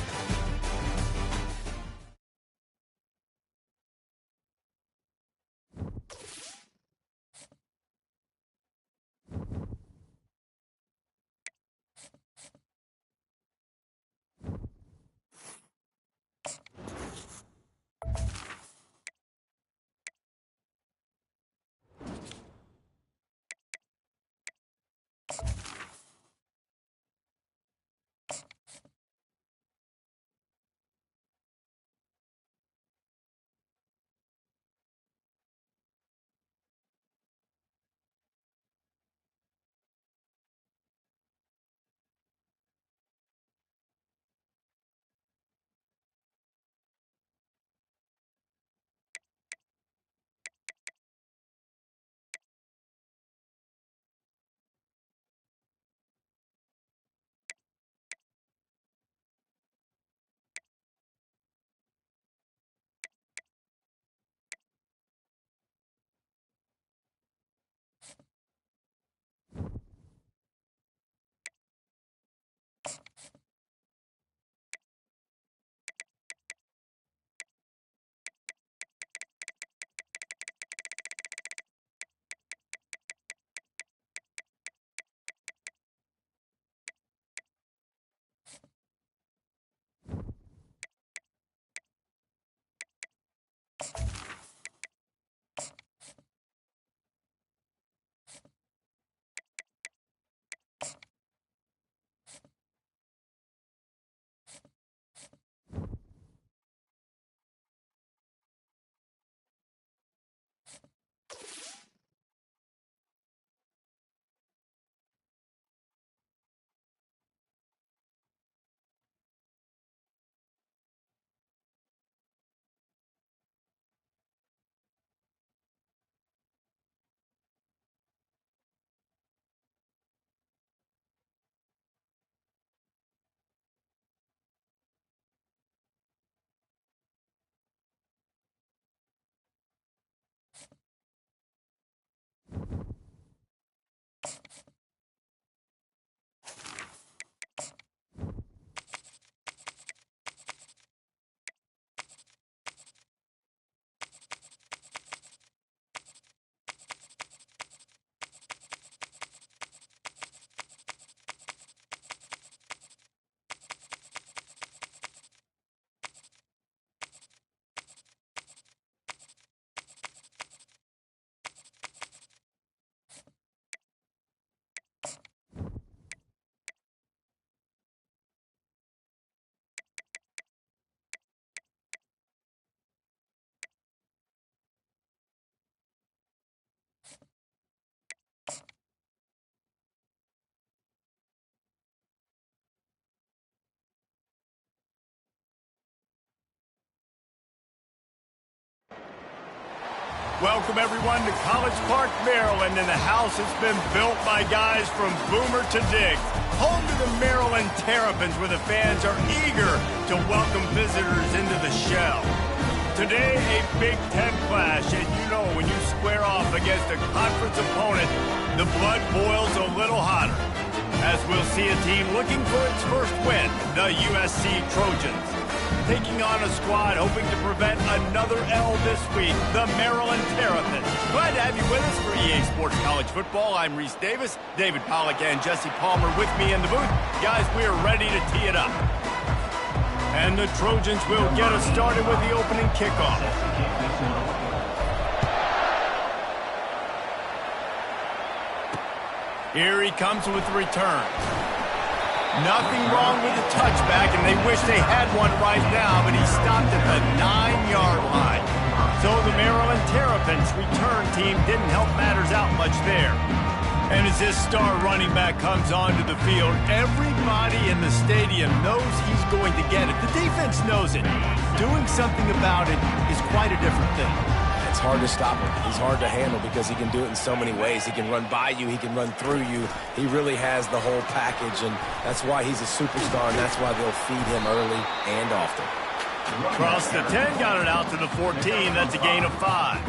Welcome, everyone, to College Park, Maryland, and the house has been built by guys from Boomer to Diggs. Home to the Maryland Terrapins, where the fans are eager to welcome visitors into the shell. Today, a Big Ten clash, and you know when you square off against a conference opponent, the blood boils a little hotter. As we'll see a team looking for its first win, the USC Trojans. Taking on a squad hoping to prevent another L this week, the Maryland Terrapins. Glad to have you with us for EA Sports College Football. I'm Reese Davis, David Pollack and Jesse Palmer with me in the booth. Guys, we are ready to tee it up. And the Trojans will get us started with the opening kickoff. Here he comes with the return. Nothing wrong with the touchback, and they wish they had one right now, but he stopped at the 9-yard line. So the Maryland Terrapins return team didn't help matters out much there. And as this star running back comes onto the field, everybody in the stadium knows he's going to get it. The defense knows it. Doing something about it is quite a different thing. It's hard to stop him. He's hard to handle because he can do it in so many ways. He can run by you. He can run through you. He really has the whole package, and that's why he's a superstar, and that's why they'll feed him early and often. Across the 10, got it out to the 14. That's a gain of 5.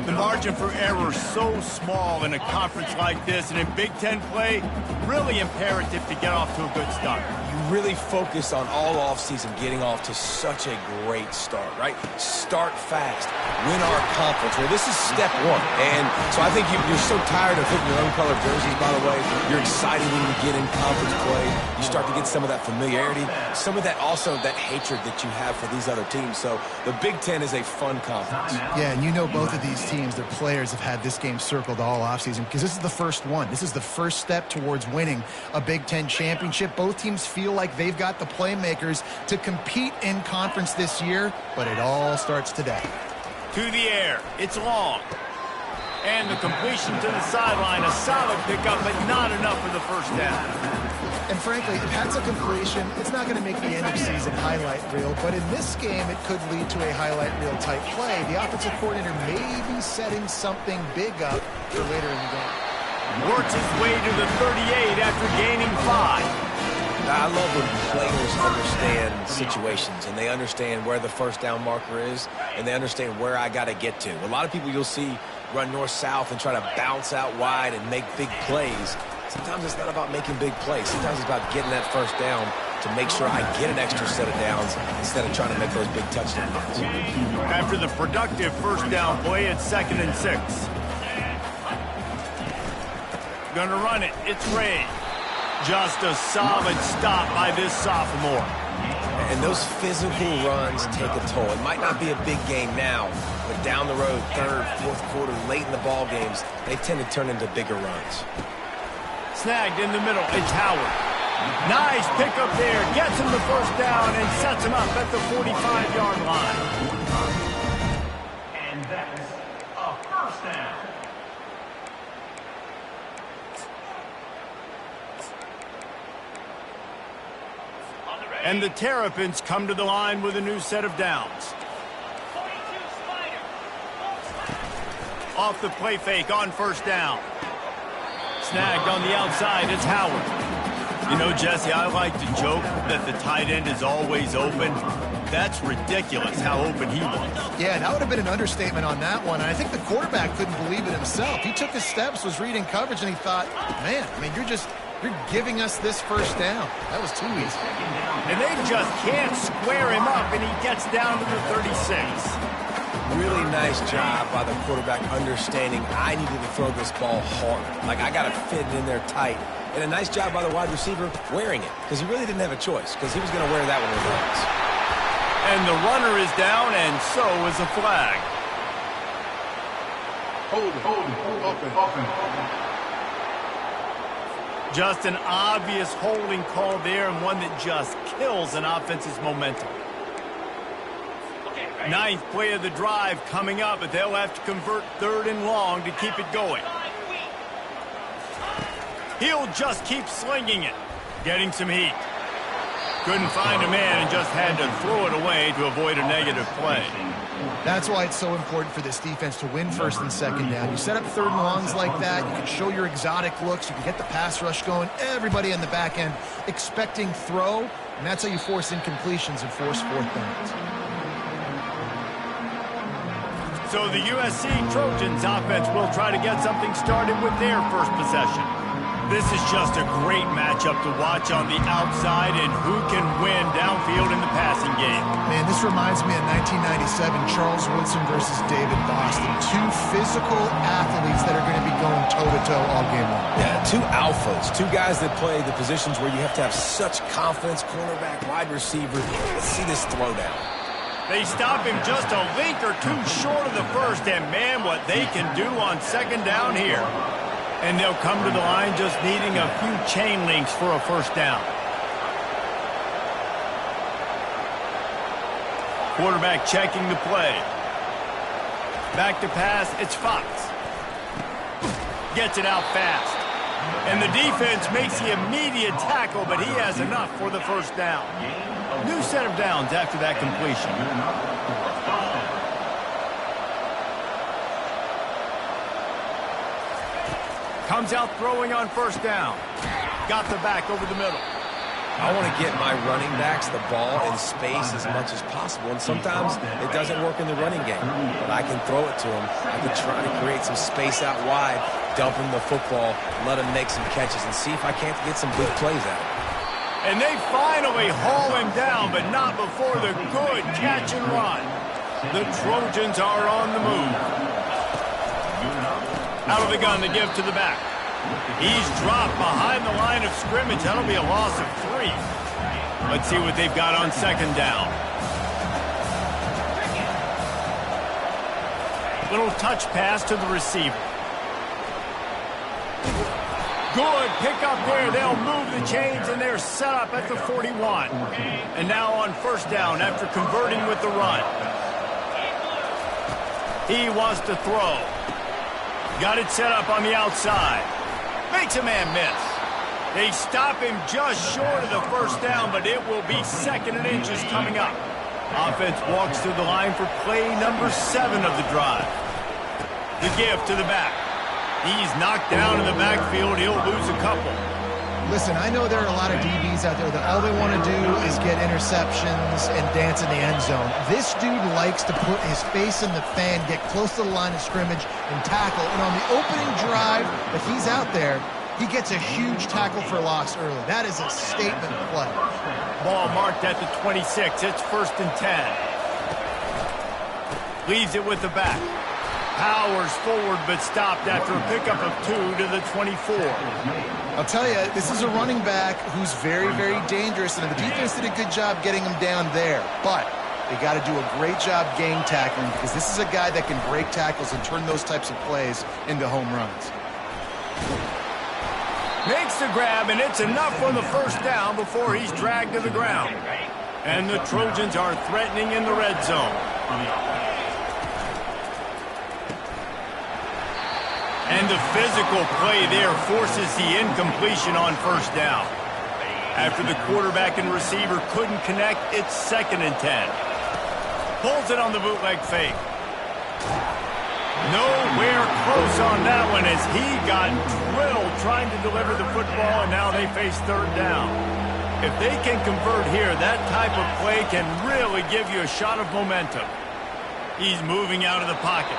The margin for error so small in a conference like this, and in Big Ten play, really imperative to get off to a good start. You really focus on all offseason getting off to such a great start, right? Start fast. Win our conference. Well, this is step one. And so I think you're so tired of hitting your own color jerseys, by the way. You're excited when you get in conference play. You start to get some of that familiarity, some of that also that hatred that you have for these other teams. So the Big Ten is a fun conference. Yeah, and you know both of these teams, their players have had this game circled all offseason because this is the first one. This is the first step towards winning a Big Ten championship. Both teams feel like they've got the playmakers to compete in conference this year, but it all starts today. To the air. It's long. And the completion to the sideline. A solid pickup, but not enough for the first down. And frankly, if that's a completion, it's not going to make the end of season highlight reel, but in this game, it could lead to a highlight reel type play. The offensive coordinator may be setting something big up for later in the game. Works his way to the 38 after gaining 5. I love when players understand situations, and they understand where the first down marker is, and they understand where I got to get to. A lot of people you'll see run north-south and try to bounce out wide and make big plays. Sometimes it's not about making big plays. Sometimes it's about getting that first down to make sure I get an extra set of downs instead of trying to make those big touchdown runs. After the productive first down play, it's 2nd and 6. Gonna run it. It's Ray. Just a solid stop by this sophomore. And those physical runs take a toll. It might not be a big game now, but down the road, 3rd, 4th quarter, late in the ball games, they tend to turn into bigger runs. Snagged in the middle. It's Howard. Nice pickup there. Gets him the first down and sets him up at the 45-yard line. And that's a first down. And the Terrapins come to the line with a new set of downs. Off the play fake on first down. Snagged on the outside, it's Howard. You know, Jesse, I like to joke that the tight end is always open. That's ridiculous how open he was. Yeah, that would have been an understatement on that one. And I think the quarterback couldn't believe it himself. He took his steps, was reading coverage, and he thought, man, I mean, you're giving us this first down. That was too easy. And they just can't square him up, and he gets down to the 36. Really nice job by the quarterback understanding I needed to throw this ball hard. Like, I got to fit it in there tight. And a nice job by the wide receiver wearing it, because he really didn't have a choice, because he was going to wear that one regardless. And the runner is down, and so is a flag. Just an obvious holding call there, and one that just kills an offense's momentum. Ninth play of the drive coming up, but they'll have to convert 3rd and long to keep it going. He'll just keep slinging it, getting some heat. Couldn't find a man and just had to throw it away to avoid a negative play. That's why it's so important for this defense to win first and second down. You set up third and longs like that, you can show your exotic looks, you can get the pass rush going, everybody in the back end expecting throw, and that's how you force incompletions and force fourth downs. So the USC Trojans offense will try to get something started with their first possession. This is just a great matchup to watch on the outside and who can win downfield in the passing game. Man, this reminds me of 1997, Charles Woodson versus David Boston. Two physical athletes that are going to be going toe-to-toe all game long. Yeah, two alphas, two guys that play the positions where you have to have such confidence, cornerback, wide receiver. Let's see this throwdown. They stop him just a link or two short of the first, and man, what they can do on second down here. And they'll come to the line just needing a few chain links for a first down. Quarterback checking the play. Back to pass, it's Fox. Gets it out fast. And the defense makes the immediate tackle, but he has enough for the first down. New set of downs after that completion. Comes out throwing on first down. Got the back over the middle. I want to get my running backs the ball in space as much as possible, and sometimes it doesn't work in the running game, but I can throw it to them. I can try to create some space out wide, dump them the football, let them make some catches, and see if I can't get some big plays out of it. And they finally haul him down, but not before the good catch and run. The Trojans are on the move. Out of the gun to give to the back. He's dropped behind the line of scrimmage. That'll be a loss of 3. Let's see what they've got on second down. Little touch pass to the receiver. Good pick up there. They'll move the chains, and they're set up at the 41. And now on first down after converting with the run. He wants to throw. Got it set up on the outside. Makes a man miss. They stop him just short of the first down, but it will be second and inches coming up. Offense walks to the line for play number 7 of the drive. The give to the back. He's knocked down in the backfield. He'll lose a couple. Listen, I know there are a lot of DBs out there that all they want to do is get interceptions and dance in the end zone. This dude likes to put his face in the fan, get close to the line of scrimmage, and tackle. And on the opening drive that he's out there, he gets a huge tackle for loss early. That is a statement play. Ball marked at the 26. It's first and 10. Leaves it with the back. Powers forward, but stopped after a pickup of 2 to the 24. I'll tell you, this is a running back who's very, very dangerous, and the defense did a good job getting him down there. But they got to do a great job gang tackling, because this is a guy that can break tackles and turn those types of plays into home runs. Makes the grab, and it's enough for the first down before he's dragged to the ground. And the Trojans are threatening in the red zone. And the physical play there forces the incompletion on first down. After the quarterback and receiver couldn't connect, it's second and 10. Pulls it on the bootleg fake. Nowhere close on that one as he got drilled trying to deliver the football, and now they face third down. If they can convert here, that type of play can really give you a shot of momentum. He's moving out of the pocket.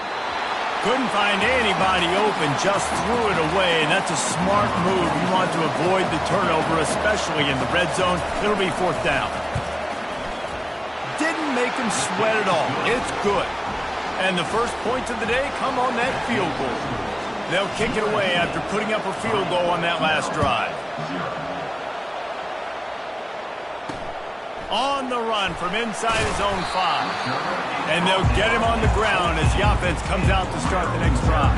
Couldn't find anybody open, just threw it away, and that's a smart move. You want to avoid the turnover, especially in the red zone. It'll be fourth down. Didn't make him sweat at all. It's good. And the first points of the day come on that field goal. They'll kick it away after putting up a field goal on that last drive. On the run from inside his own 5. And they'll get him on the ground as the offense comes out to start the next drive.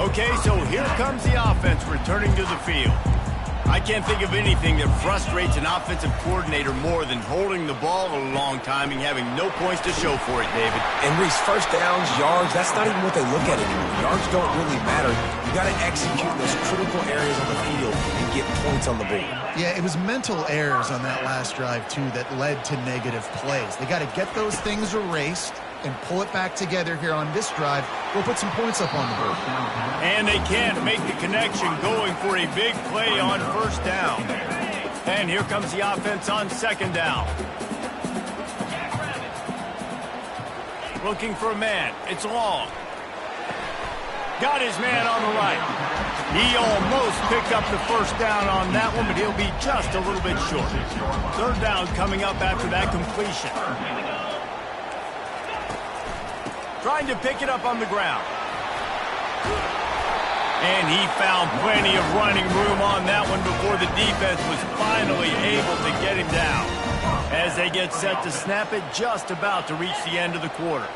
Okay, so here comes the offense returning to the field. I can't think of anything that frustrates an offensive coordinator more than holding the ball a long time and having no points to show for it, David. And Reese, first downs, yards, that's not even what they look at anymore. Yards don't really matter. You got to execute those critical areas on the field and get points on the board. Yeah, it was mental errors on that last drive, too, that led to negative plays. They got to get those things erased and pull it back together here on this drive. We'll put some points up on the board. And they can't make the connection going for a big play on first down. And here comes the offense on second down. Looking for a man. It's Long. Got his man on the right. He almost picked up the first down on that one, but he'll be just a little bit short. Third down coming up after that completion. Trying to pick it up on the ground. And he found plenty of running room on that one before the defense was finally able to get him down. As they get set to snap it, just about to reach the end of the quarter.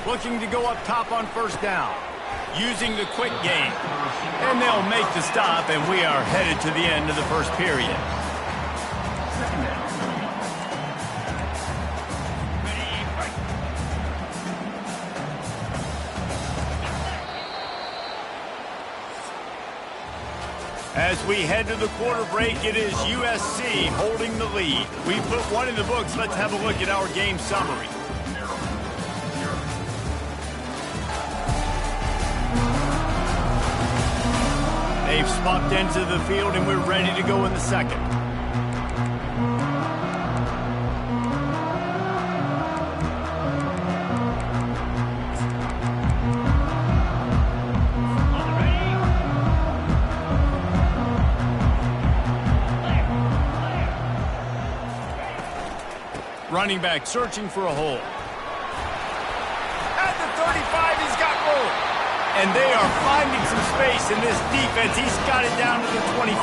Looking to go up top on first down. Using the quick game. And they'll make the stop, and we are headed to the end of the first period. As we head to the quarter break, it is USC holding the lead. We put one in the books. Let's have a look at our game summary. They've swapped into the field, and we're ready to go in the second. Running back searching for a hole. At the 35, he's got room. And they are finding some space in this defense. He's got it down to the 25.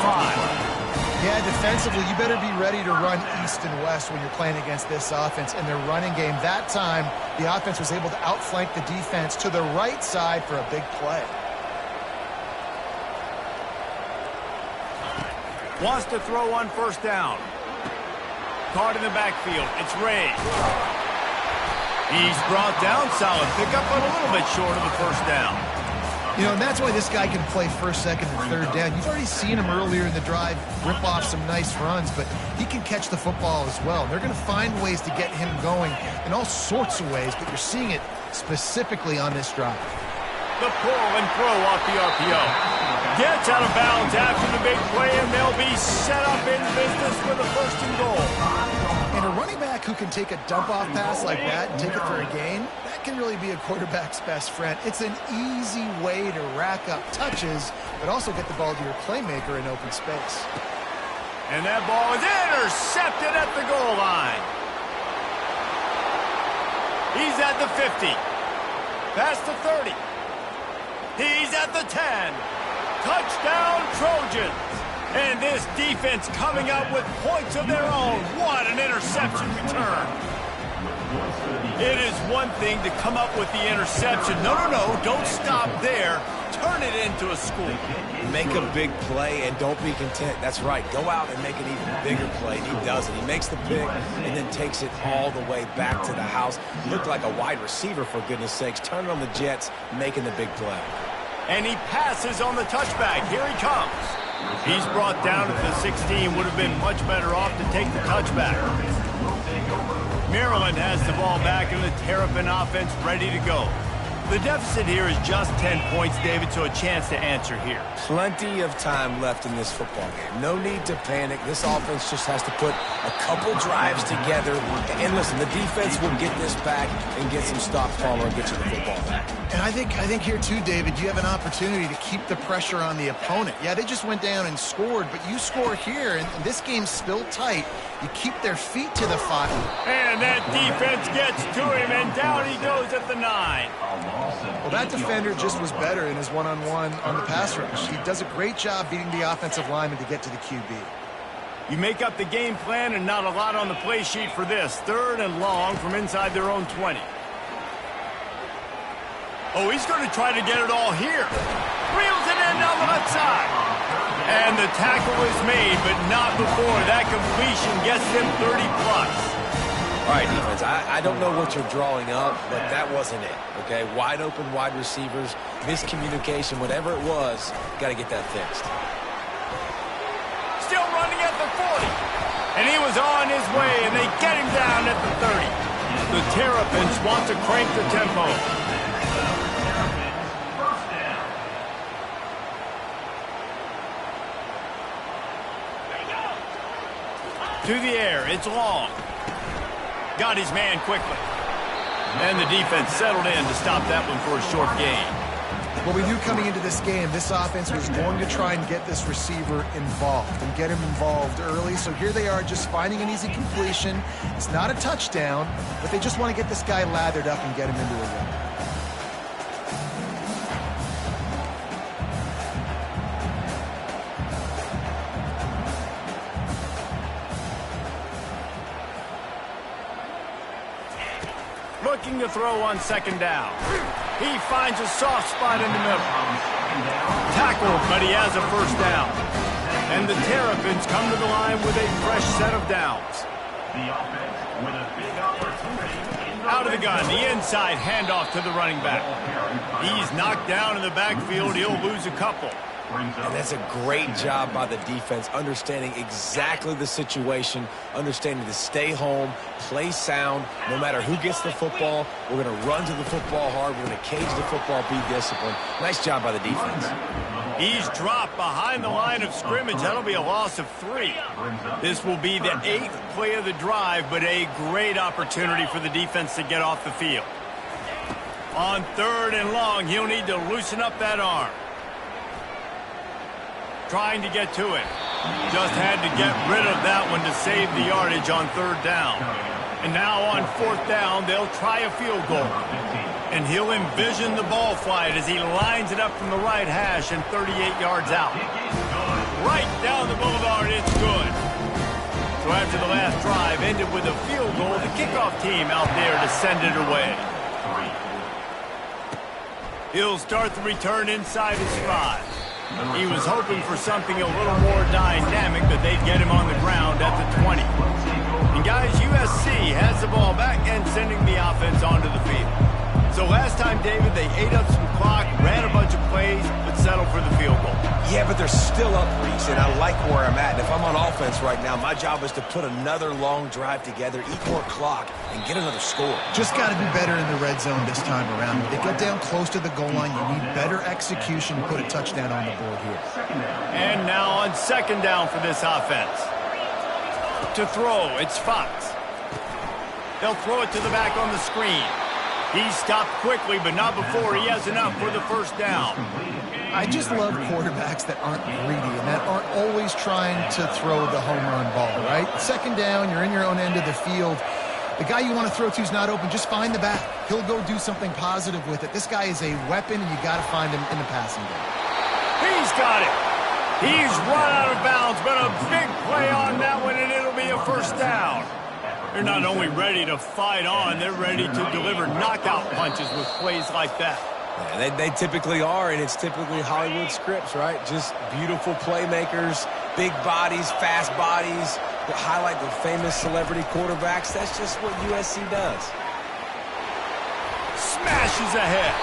Yeah, defensively, you better be ready to run east and west when you're playing against this offense in their running game. That time, the offense was able to outflank the defense to the right side for a big play. Wants to throw on first down. Caught in the backfield. It's Ray. He's brought down. Solid pickup, but a little bit short of the first down. You know, and that's why this guy can play first, second, and third down. You've already seen him earlier in the drive rip off some nice runs, but he can catch the football as well. They're going to find ways to get him going in all sorts of ways, but you're seeing it specifically on this drive. The pull and throw off the RPO. Gets out of bounds after the big play, and they'll be set up in business for the first and goal. And a running back who can take a dump-off pass like that and take it for a gain, that can really be a quarterback's best friend. It's an easy way to rack up touches, but also get the ball to your playmaker in open space. And that ball is intercepted at the goal line. He's at the 50. Past the 30. He's at the 10. Touchdown, Trojans. And this defense coming up with points of their own. What an interception return. It is one thing to come up with the interception. No, don't stop there. Turn it into a score. Make a big play and don't be content. That's right. Go out and make an even bigger play. And he does it. He makes the pick and then takes it all the way back to the house. Looked like a wide receiver, for goodness sakes. Turning on the Jets, making the big play. And he passes on the touchback. Here he comes. He's brought down at the 16. Would have been much better off to take the touchback. Maryland has the ball back in the Terrapin offense ready to go. The deficit here is just 10 points, David, so a chance to answer here. Plenty of time left in this football game. No need to panic. This offense just has to put a couple drives together. And listen, the defense will get this back and get some stops, Palmer, and get you the football back. And I think here too, David, you have an opportunity to keep the pressure on the opponent. Yeah, they just went down and scored, but you score here, and this game's still tight. You keep their feet to the fire. And that defense gets to him, and down he goes at the 9. Well, that defender just was better in his one-on-one on the pass rush. He does a great job beating the offensive lineman to get to the QB. You make up the game plan and not a lot on the play sheet for this. Third and long from inside their own 20. Oh, he's going to try to get it all here. Reels it in down the left side. And the tackle is made, but not before that completion gets them 30-plus. All right, defense, I don't know what you're drawing up, but that wasn't it, okay? Wide open wide receivers, miscommunication, whatever it was, got to get that fixed. Still running at the 40. And he was on his way, and they get him down at the 30. The Terrapins want to crank the tempo. To the air, it's long. Got his man quickly. And the defense settled in to stop that one for a short gain. Well, we knew coming into this game, this offense was going to try and get this receiver involved and get him involved early. So here they are just finding an easy completion. It's not a touchdown, but they just want to get this guy lathered up and get him into a run. Looking to throw on second down. He finds a soft spot in the middle. Tackled, but he has a first down. And the Terrapins come to the line with a fresh set of downs. The offense with a big opportunity. Out of the gun, the inside handoff to the running back. He's knocked down in the backfield. He'll lose a couple. And that's a great job by the defense, understanding exactly the situation, understanding to stay home, play sound. No matter who gets the football, we're going to run to the football hard. We're going to cage the football, be disciplined. Nice job by the defense. He's dropped behind the line of scrimmage. That'll be a loss of 3. This will be the 8th play of the drive, but a great opportunity for the defense to get off the field. On 3rd and long, he'll need to loosen up that arm. Trying to get to it. Just had to get rid of that one to save the yardage on 3rd down. And now on 4th down, they'll try a field goal. And he'll envision the ball flight as he lines it up from the right hash and 38 yards out. Right down the boulevard, it's good. So after the last drive ended with a field goal, the kickoff team out there to send it away. He'll start the return inside his 5. He was hoping for something a little more dynamic, but they'd get him on the ground at the 20. And guys, USC has the ball back and sending the offense onto the field. So last time, David, they ate up some clock, ran a bunch of plays, but settled for the field goal. Yeah, but they're still up, Reese, and I like where I'm at. And if I'm on offense right now, my job is to put another long drive together, eat more clock, and get another score. Just got to be better in the red zone this time around. When they get down close to the goal line, you need better execution to put a touchdown on the board here. And now on 2nd down for this offense. To throw, it's Fox. They'll throw it to the back on the screen. He stopped quickly, but not before he has enough for the first down. I just love quarterbacks that aren't greedy and that aren't always trying to throw the home run ball, right? 2nd down, you're in your own end of the field. The guy you want to throw to is not open. Just find the back. He'll go do something positive with it. This guy is a weapon, and you got to find him in the passing game. He's got it. He's run out of bounds, but a big play on that one, and it'll be a first down. They're not only ready to fight on, they're ready to deliver knockout punches with plays like that. Yeah, they typically are, and it's typically Hollywood scripts, right? Just beautiful playmakers, big bodies, fast bodies that highlight the famous celebrity quarterbacks. That's just what USC does. Smashes ahead.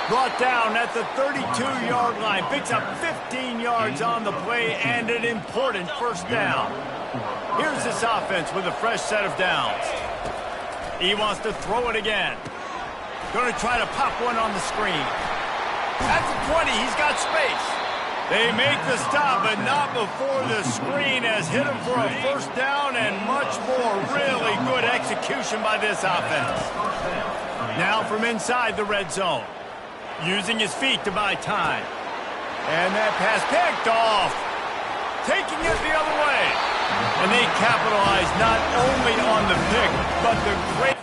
Brought down at the 32-yard line. Picks up 15 yards on the play and an important first down. Here's this offense with a fresh set of downs. He wants to throw it again. Going to try to pop one on the screen. At the 20, he's got space. They make the stop, but not before the screen has hit him for a first down and much more. Really good execution by this offense. Now from inside the red zone. Using his feet to buy time. And that pass picked off. Taking it the other way. And they capitalize not only on the pick, but the great...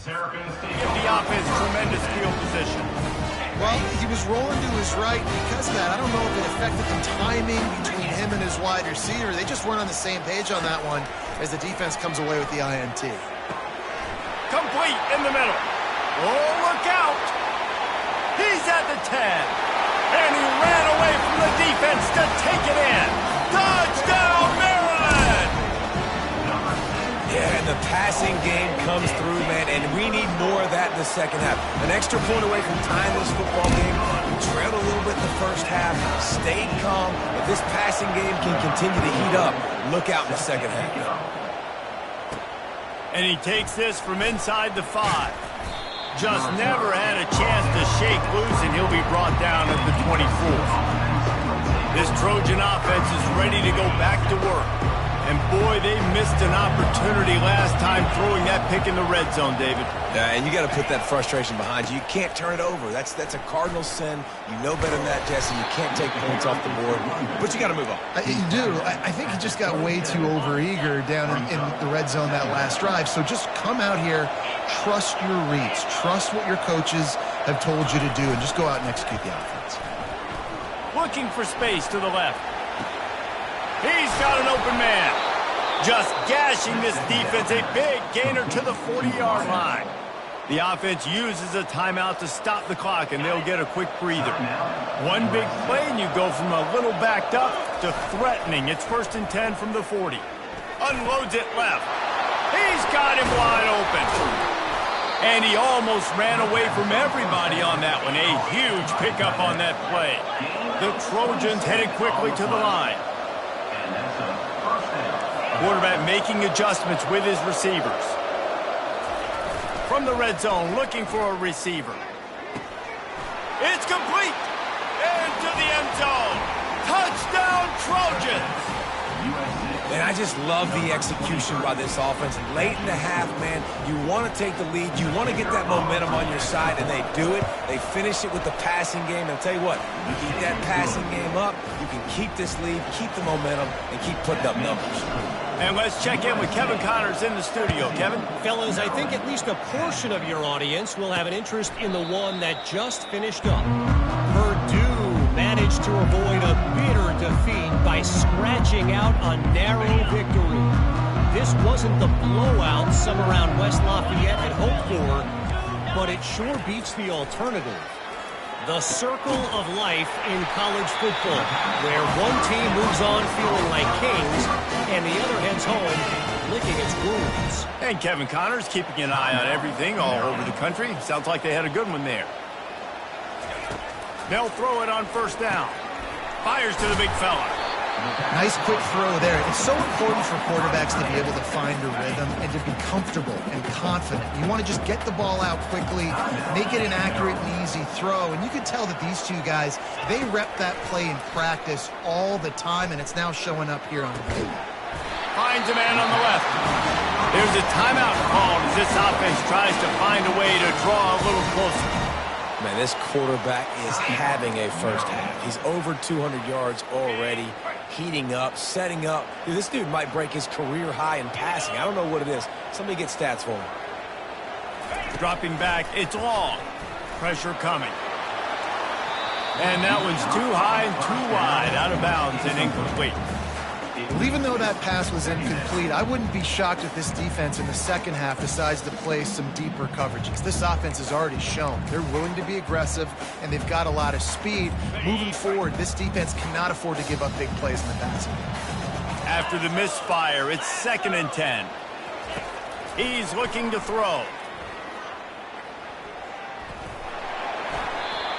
Give the offense tremendous field position. Well, he was rolling to his right. Because of that, I don't know if it affected the timing between him and his wide receiver. They just weren't on the same page on that one as the defense comes away with the INT. Complete in the middle. Oh, look out. He's at the 10. And he ran away from the defense to take it in. Touchdown, Maryland! Yeah, and the passing game comes through, man, and we need more of that in the second half. An extra point away from tying this football game. We trailed a little bit in the first half, stayed calm. If this passing game can continue to heat up, look out in the second half. And he takes this from inside the 5. Just never had a chance to shake loose, and he'll be brought down at the 24. This Trojan offense is ready to go back to work. And boy, they missed an opportunity last time throwing that pick in the red zone, David. Yeah, and you got to put that frustration behind you. You can't turn it over. That's a cardinal sin. You know better than that, Jesse. You can't take points off the board, but you got to move on. You do. I think he just got way too overeager down in the red zone that last drive. So just come out here, trust your reads, trust what your coaches have told you to do, and just go out and execute the offense. Looking for space to the left. He's got an open man. Just gashing this defense, a big gainer to the 40-yard line. The offense uses a timeout to stop the clock, and they'll get a quick breather. One big play, and you go from a little backed up to threatening. It's 1st and 10 from the 40. Unloads it left. He's got him wide open. And he almost ran away from everybody on that one. A huge pickup on that play. The Trojans headed quickly to the line. Quarterback making adjustments with his receivers. From the red zone, looking for a receiver. It's complete. Into the end zone. Touchdown, Trojans. And I just love the execution by this offense. Late in the half, man, you want to take the lead. You want to get that momentum on your side, and they do it. They finish it with the passing game. And I'll tell you what, you keep that passing game up, you can keep this lead, keep the momentum, and keep putting up numbers. And let's check in with Kevin Connors in the studio. Kevin? Fellas, I think at least a portion of your audience will have an interest in the one that just finished up. Purdue managed to avoid a bitter defeat by scratching out a narrow victory. This wasn't the blowout some around West Lafayette had hoped for, but it sure beats the alternative. The circle of life in college football, where one team moves on feeling like kings, and the other heads home licking its wounds. And Kevin Connors keeping an eye on everything all over the country. Sounds like they had a good one there. They'll throw it on 1st down. Fires to the big fella. Nice quick throw there. It's so important for quarterbacks to be able to find a rhythm and to be comfortable and confident. You want to just get the ball out quickly, make it an accurate and easy throw. And you can tell that these two guys, they rep that play in practice all the time, and it's now showing up here on the field. Finds a man on the left. There's a timeout called as this offense tries to find a way to draw a little closer. Man, this quarterback is having a first half. He's over 200 yards already, heating up, setting up. Dude, this dude might break his career high in passing. I don't know what it is. Somebody get stats for him. Dropping back, it's long. Pressure coming. And that one's too high and too wide, out of bounds and incomplete. Well, even though that pass was incomplete, I wouldn't be shocked if this defense in the second half decides to play some deeper coverages. This offense has already shown they're willing to be aggressive, and they've got a lot of speed. Moving forward, this defense cannot afford to give up big plays in the passing game. After the misfire, it's 2nd and 10. He's looking to throw.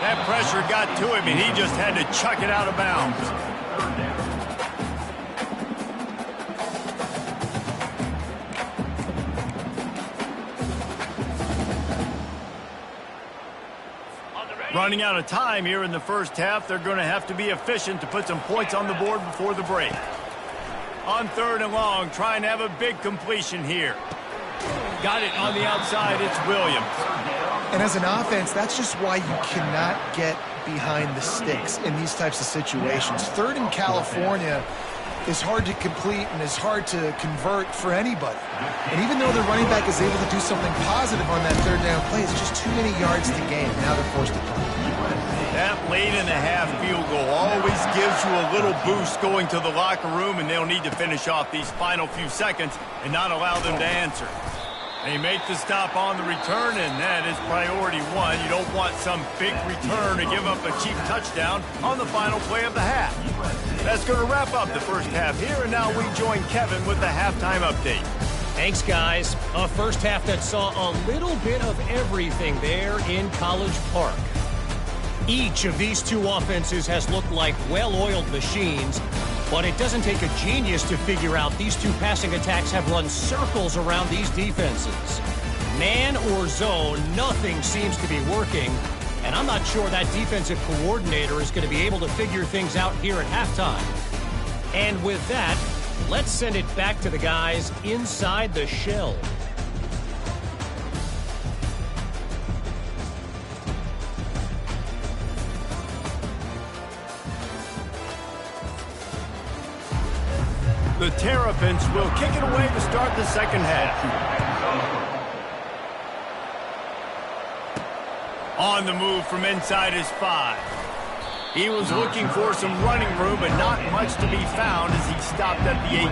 That pressure got to him, and he just had to chuck it out of bounds. Running out of time here in the first half. They're going to have to be efficient to put some points on the board before the break. On 3rd and long, trying to have a big completion here. Got it on the outside. It's Williams. And as an offense, that's just why you cannot get behind the sticks in these types of situations. 3rd in California is hard to complete and is hard to convert for anybody. And even though the running back is able to do something positive on that 3rd down play, it's just too many yards to gain. Now they're forced to punt. That late in the half field goal always gives you a little boost going to the locker room, and they'll need to finish off these final few seconds and not allow them to answer. They make the stop on the return, and that is priority one. You don't want some big return to give up a cheap touchdown on the final play of the half. That's going to wrap up the first half here, and now we join Kevin with the halftime update. Thanks, guys. A first half that saw a little bit of everything there in College Park. Each of these two offenses has looked like well-oiled machines, but it doesn't take a genius to figure out these two passing attacks have run circles around these defenses. Man or zone, nothing seems to be working, and I'm not sure that defensive coordinator is going to be able to figure things out here at halftime. And with that, let's send it back to the guys inside the shell. The Terrapins will kick it away to start the second half. On the move from inside his 5. He was looking for some running room, but not much to be found as he stopped at the 18.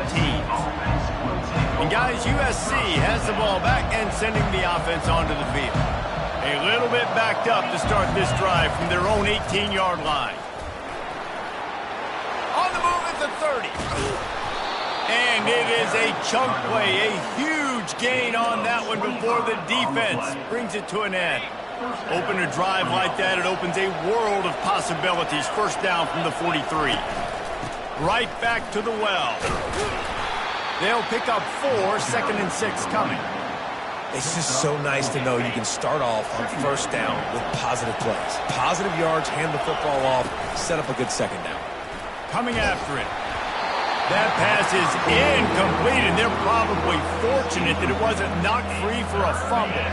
And guys, USC has the ball back and sending the offense onto the field. A little bit backed up to start this drive from their own 18-yard line. On the move at the 30. And it is a chunk play, a huge gain on that one before the defense brings it to an end. Open a drive like that, it opens a world of possibilities. First down from the 43. Right back to the well. They'll pick up 4, 2nd and 6 coming. It's just so nice to know you can start off on first down with positive plays. Positive yards, hand the football off, set up a good second down. Coming after it. That pass is incomplete, and they're probably fortunate that it wasn't knocked free for a fumble.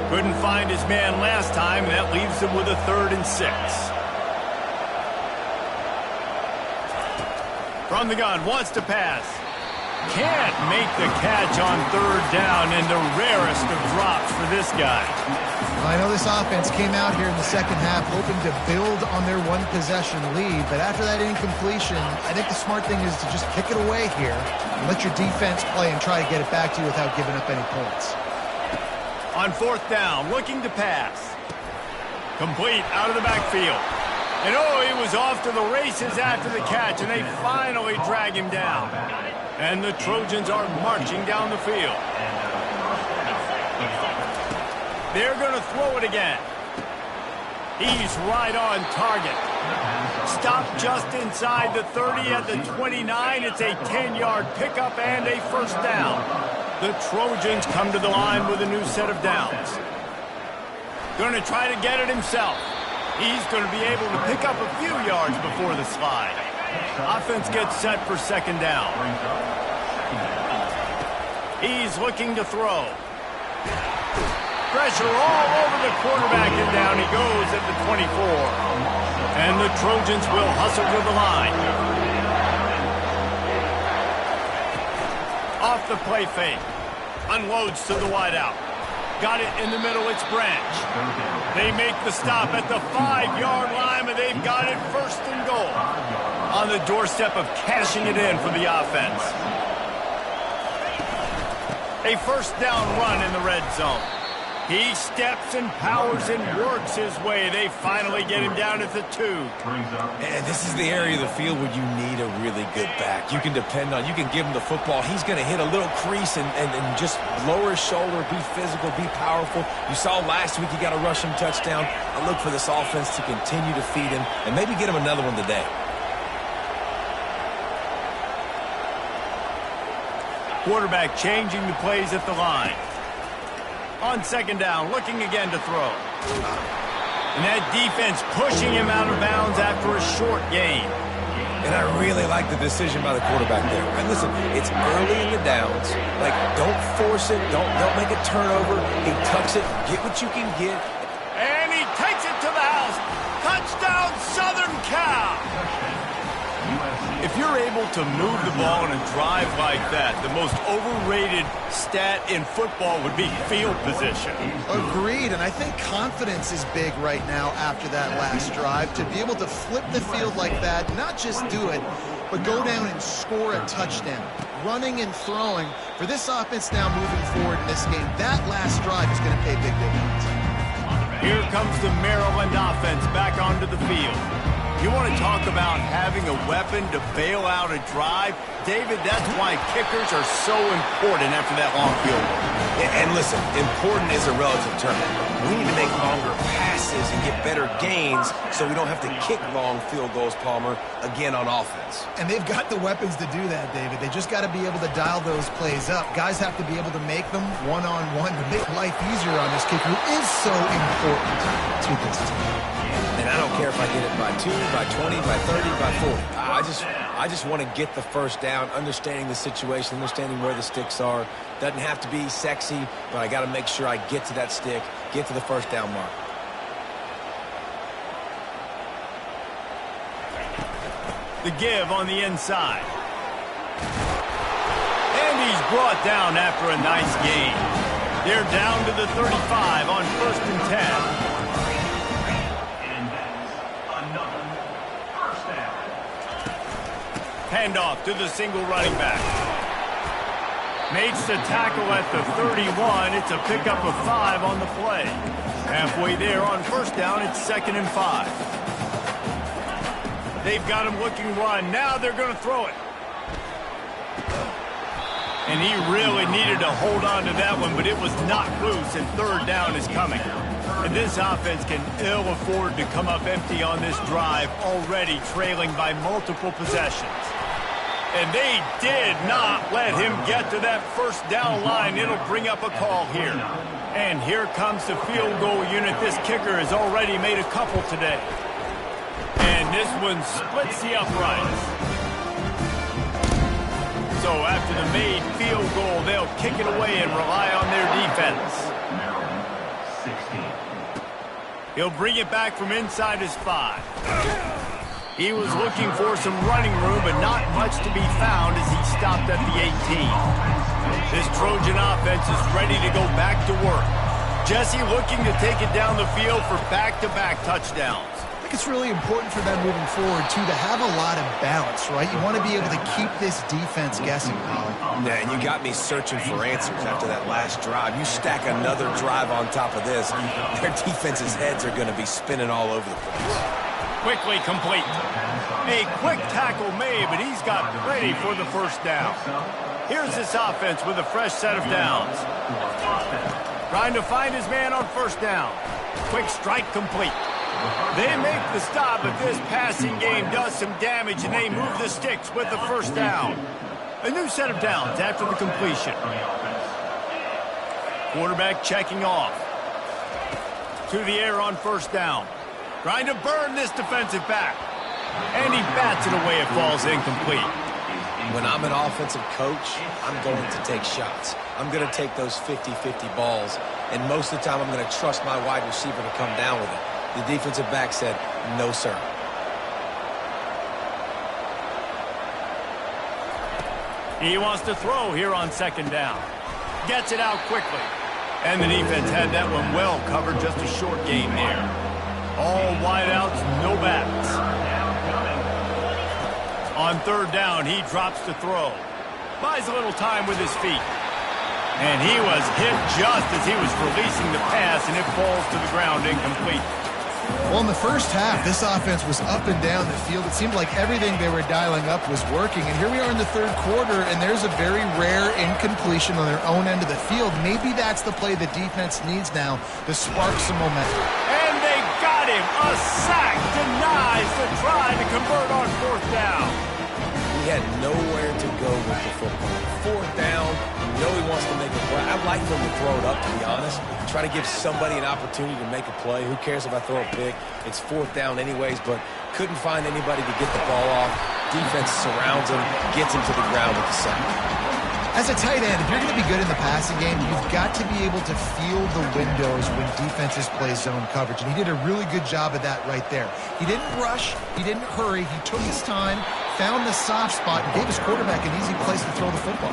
Couldn't find his man last time, and that leaves them with a 3rd and 6. From the gun, wants to pass. Can't make the catch on 3rd down, and the rarest of drops for this guy. I know this offense came out here in the second half hoping to build on their one-possession lead, but after that incompletion, I think the smart thing is to just kick it away here and let your defense play and try to get it back to you without giving up any points. On 4th down, looking to pass. Complete out of the backfield. And oh, he was off to the races after the catch, and they finally drag him down. And the Trojans are marching down the field. They're going to throw it again. He's right on target. Stopped just inside the 30 at the 29. It's a 10-yard pickup and a first down. The Trojans come to the line with a new set of downs. Going to try to get it himself. He's going to be able to pick up a few yards before the slide. Offense gets set for second down. He's looking to throw. Pressure all over the quarterback, and down he goes at the 24. And the Trojans will hustle to the line. Off the play fake. Unloads to the wideout. Got it in the middle, it's Branch. They make the stop at the 5-yard line, and they've got it 1st and goal. On the doorstep of cashing it in for the offense. A first down run in the red zone. He steps and powers and works his way. They finally get him down at the 2. And this is the area of the field where you need a really good back. You can depend on, you can give him the football. He's going to hit a little crease and just lower his shoulder, be physical, be powerful. You saw last week he got a rushing touchdown. I look for this offense to continue to feed him and maybe get him another one today. Quarterback changing the plays at the line. On second down, looking again to throw. And that defense pushing him out of bounds after a short gain. And I really like the decision by the quarterback there. And listen, it's early in the downs. Like, don't force it. Don't make a turnover. He tucks it. Get what you can get. And he takes it to the house. Touchdown, Southern Cal. If you're able to move the ball in a drive like that, the most overrated stat in football would be field position. Agreed, and I think confidence is big right now after that last drive. To be able to flip the field like that, not just do it, but go down and score a touchdown. Running and throwing, for this offense now moving forward in this game, that last drive is going to pay big dividends. Here comes the Maryland offense back onto the field. You want to talk about having a weapon to bail out a drive? David, that's why kickers are so important after that long field goal. And listen, important is a relative term. We need to make longer passes and get better gains so we don't have to kick long field goals, Palmer, again on offense. And they've got the weapons to do that, David. They just got to be able to dial those plays up. Guys have to be able to make them one-on-one to make life easier on this kicker, who is so important to this team. And I don't care if I get it by 2, by 20, by 30, by 40. I just want to get the first down, understanding the situation, understanding where the sticks are. Doesn't have to be sexy, but I got to make sure I get to that stick, get to the first down mark. The give on the inside. And he's brought down after a nice gain. They're down to the 35 on 1st and 10. Handoff to the single running back. Makes the tackle at the 31. It's a pickup of 5 on the play. Halfway there on 1st down, it's 2nd and 5. They've got him looking run. Now they're going to throw it. And he really needed to hold on to that one, but it was knocked loose, and 3rd down is coming. And this offense can ill afford to come up empty on this drive, already trailing by multiple possessions. And they did not let him get to that 1st down line. It'll bring up a call here. And here comes the field goal unit. This kicker has already made a couple today. And this one splits the uprights. So after the made field goal, they'll kick it away and rely on their defense. He'll bring it back from inside his 5. He was looking for some running room, but not much to be found as he stopped at the 18. This Trojan offense is ready to go back to work. Jesse looking to take it down the field for back-to-back touchdowns. I think it's really important for them moving forward, too, to have a lot of balance, right? You want to be able to keep this defense guessing, Colin. Yeah, and you got me searching for answers after that last drive. You stack another drive on top of this, their defense's heads are going to be spinning all over the place. Quickly complete. A quick tackle made, but he's got ready for the 1st down. Here's this offense with a fresh set of downs. Trying to find his man on 1st down. Quick strike complete. They make the stop, but this passing game does some damage, and they move the sticks with the 1st down. A new set of downs after the completion. Quarterback checking off. To the air on 1st down. Trying to burn this defensive back. And he bats it away. It falls incomplete. When I'm an offensive coach, I'm going to take shots. I'm going to take those 50-50 balls. And most of the time, I'm going to trust my wide receiver to come down with it. The defensive back said, no, sir. He wants to throw here on 2nd down. Gets it out quickly. And the defense had that one well covered. Just a short game there. All wideouts, no backs. On 3rd down, he drops to throw. Buys a little time with his feet. And he was hit just as he was releasing the pass, and it falls to the ground incomplete. Well, in the 1st half, this offense was up and down the field. It seemed like everything they were dialing up was working. And here we are in the 3rd quarter, and there's a very rare incompletion on their own end of the field. Maybe that's the play the defense needs now to spark some momentum. And they got him. A sack denies the try to convert on 4th down. He had nowhere to go with the football. 4th down, you know he wants to make a play. I'd like for him to throw it up, to be honest. Try to give somebody an opportunity to make a play. Who cares if I throw a pick? It's 4th down anyways, but couldn't find anybody to get the ball off. Defense surrounds him, gets him to the ground with the sack. As a tight end, if you're going to be good in the passing game, you've got to be able to feel the windows when defenses play zone coverage. And he did a really good job of that right there. He didn't rush. He didn't hurry. He took his time, found the soft spot and gave his quarterback an easy place to throw the football.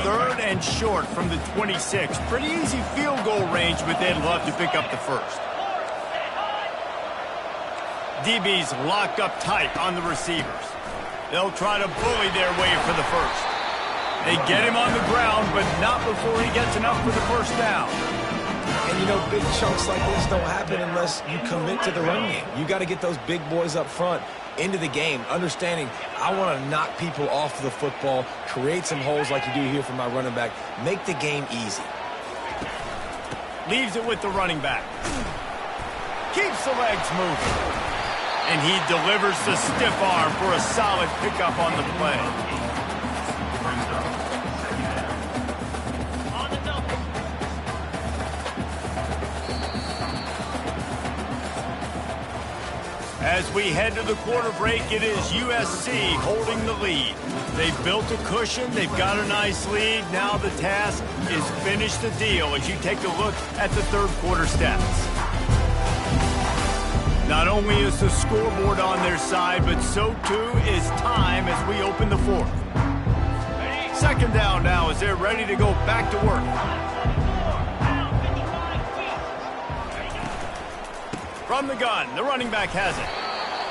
Third and short from the 26. Pretty easy field goal range, but they'd love to pick up the first. DB's locked up tight on the receivers. They'll try to bully their way for the first. They get him on the ground, but not before he gets enough for the first down. And, you know, big chunks like this don't happen unless you commit to the run game. You got to get those big boys up front into the game, understanding I want to knock people off the football, create some holes like you do here for my running back, make the game easy. Leaves it with the running back. Keeps the legs moving. And he delivers the stiff arm for a solid pickup on the play. On the double. As we head to the quarter break, it is USC holding the lead. They've built a cushion. They've got a nice lead. Now the task is finish the deal as you take a look at the third quarter stats. Not only is the scoreboard on their side, but so too is time as we open the fourth. Second down now as they're ready to go back to work. From the gun, the running back has it.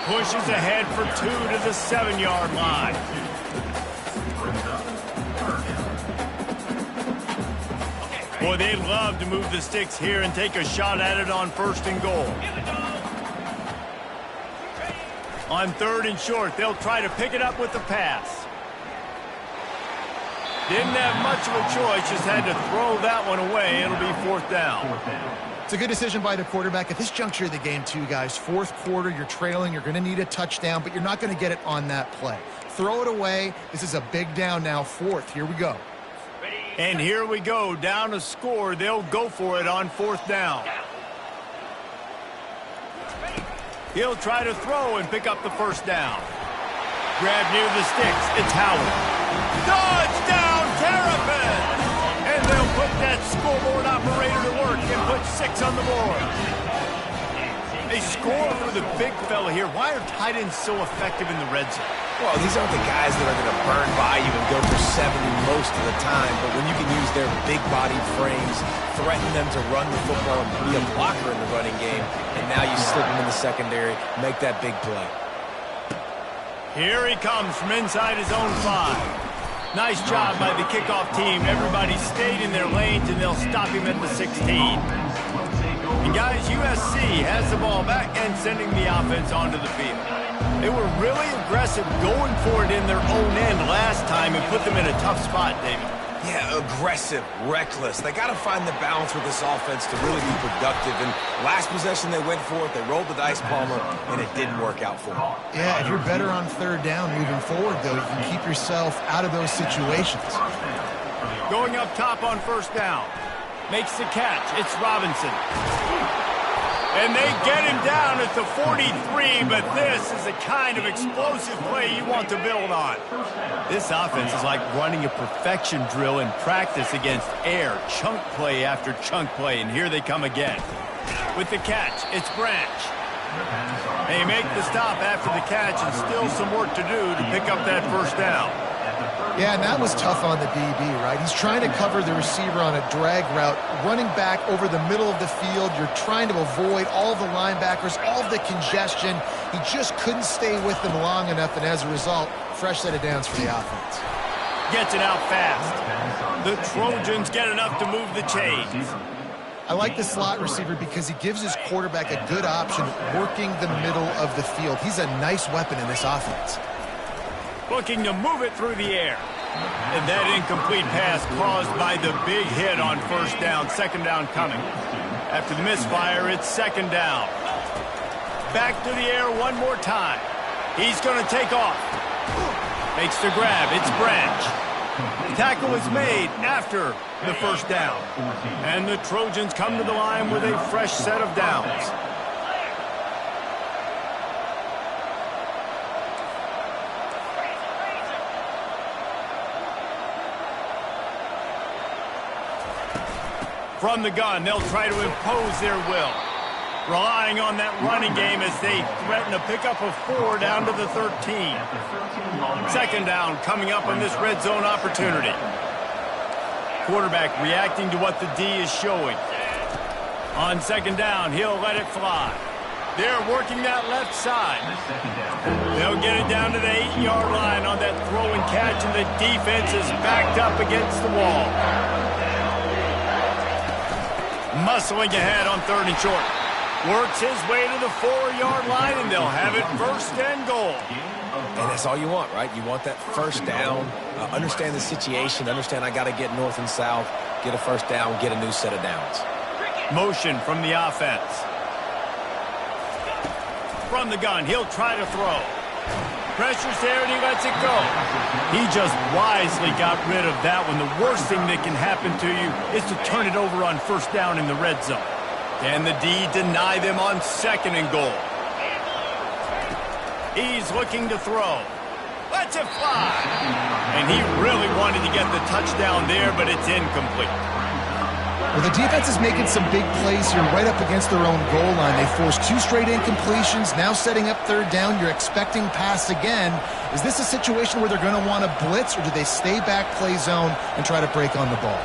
Pushes ahead for 2 to the 7-yard line. Boy, they'd love to move the sticks here and take a shot at it on first and goal. On third and short, they'll try to pick it up with the pass. Didn't have much of a choice, just had to throw that one away. It'll be fourth down. It's a good decision by the quarterback. At this juncture of the game, too, guys, fourth quarter, you're trailing. You're going to need a touchdown, but you're not going to get it on that play. Throw it away. This is a big down now, fourth. Here we go. And here we go, down a score. They'll go for it on fourth down. He'll try to throw and pick up the first down. Grab near the sticks. It's Howard. Touchdown, Terrapin! And they'll put that scoreboard operator to work and put 6 on the board. They score for the big fella here. Why are tight ends so effective in the red zone? Well, these aren't the guys that are going to burn by you and go for 70 most of the time, but when you can use their big-bodied frames, threaten them to run the football and be a blocker in the running game, and now you slip them in the secondary, make that big play. Here he comes from inside his own 5. Nice job by the kickoff team. Everybody stayed in their lanes, and they'll stop him at the 16. And guys, USC has the ball back and sending the offense onto the field. They were really aggressive going for it in their own end last time and put them in a tough spot, David. Yeah, aggressive, reckless. They got to find the balance with this offense to really be productive. And last possession they went for it, they rolled the dice, Palmer, and it didn't work out for them. Yeah, if you're better on third down moving forward, though, you can keep yourself out of those situations. Going up top on first down. Makes the catch. It's Robinson. And they get him down at the 43, but this is the kind of explosive play you want to build on. This offense is like running a perfection drill in practice against air, chunk play after chunk play, and here they come again. With the catch, it's Branch. They make the stop after the catch and still some work to do to pick up that first down. Yeah, and that was tough on the DB, right? He's trying to cover the receiver on a drag route, running back over the middle of the field. You're trying to avoid all the linebackers, all of the congestion. He just couldn't stay with them long enough, and as a result, fresh set of downs for the offense. Gets it out fast. The Trojans get enough to move the chains. I like the slot receiver because he gives his quarterback a good option working the middle of the field. He's a nice weapon in this offense. Looking to move it through the air. And that incomplete pass caused by the big hit on first down. Second down coming. After the misfire, it's second down. Back to the air one more time. He's going to take off. Makes the grab. It's Branch. The tackle is made after the first down. And the Trojans come to the line with a fresh set of downs. From the gun, they'll try to impose their will. Relying on that running game as they threaten a pickup of 4 down to the 13. Second down coming up on this red zone opportunity. Quarterback reacting to what the D is showing. On second down, he'll let it fly. They're working that left side. They'll get it down to the 8-yard line on that throw and catch, and the defense is backed up against the wall. Muscling ahead on 3rd and short. Works his way to the 4-yard line, and they'll have it 1st and goal. And that's all you want, right? You want that first down, understand the situation, understand I got to get north and south, get a first down, get a new set of downs. Motion from the offense. From the gun, he'll try to throw. Pressure's there, and he lets it go. He just wisely got rid of that one. The worst thing that can happen to you is to turn it over on first down in the red zone. And the D deny them on 2nd and goal. He's looking to throw. Lets it fly. And he really wanted to get the touchdown there, but it's incomplete. Well, the defense is making some big plays here right up against their own goal line. They forced 2 straight incompletions, now setting up 3rd down. You're expecting pass again. Is this a situation where they're going to want to blitz, or do they stay back, play zone, and try to break on the ball?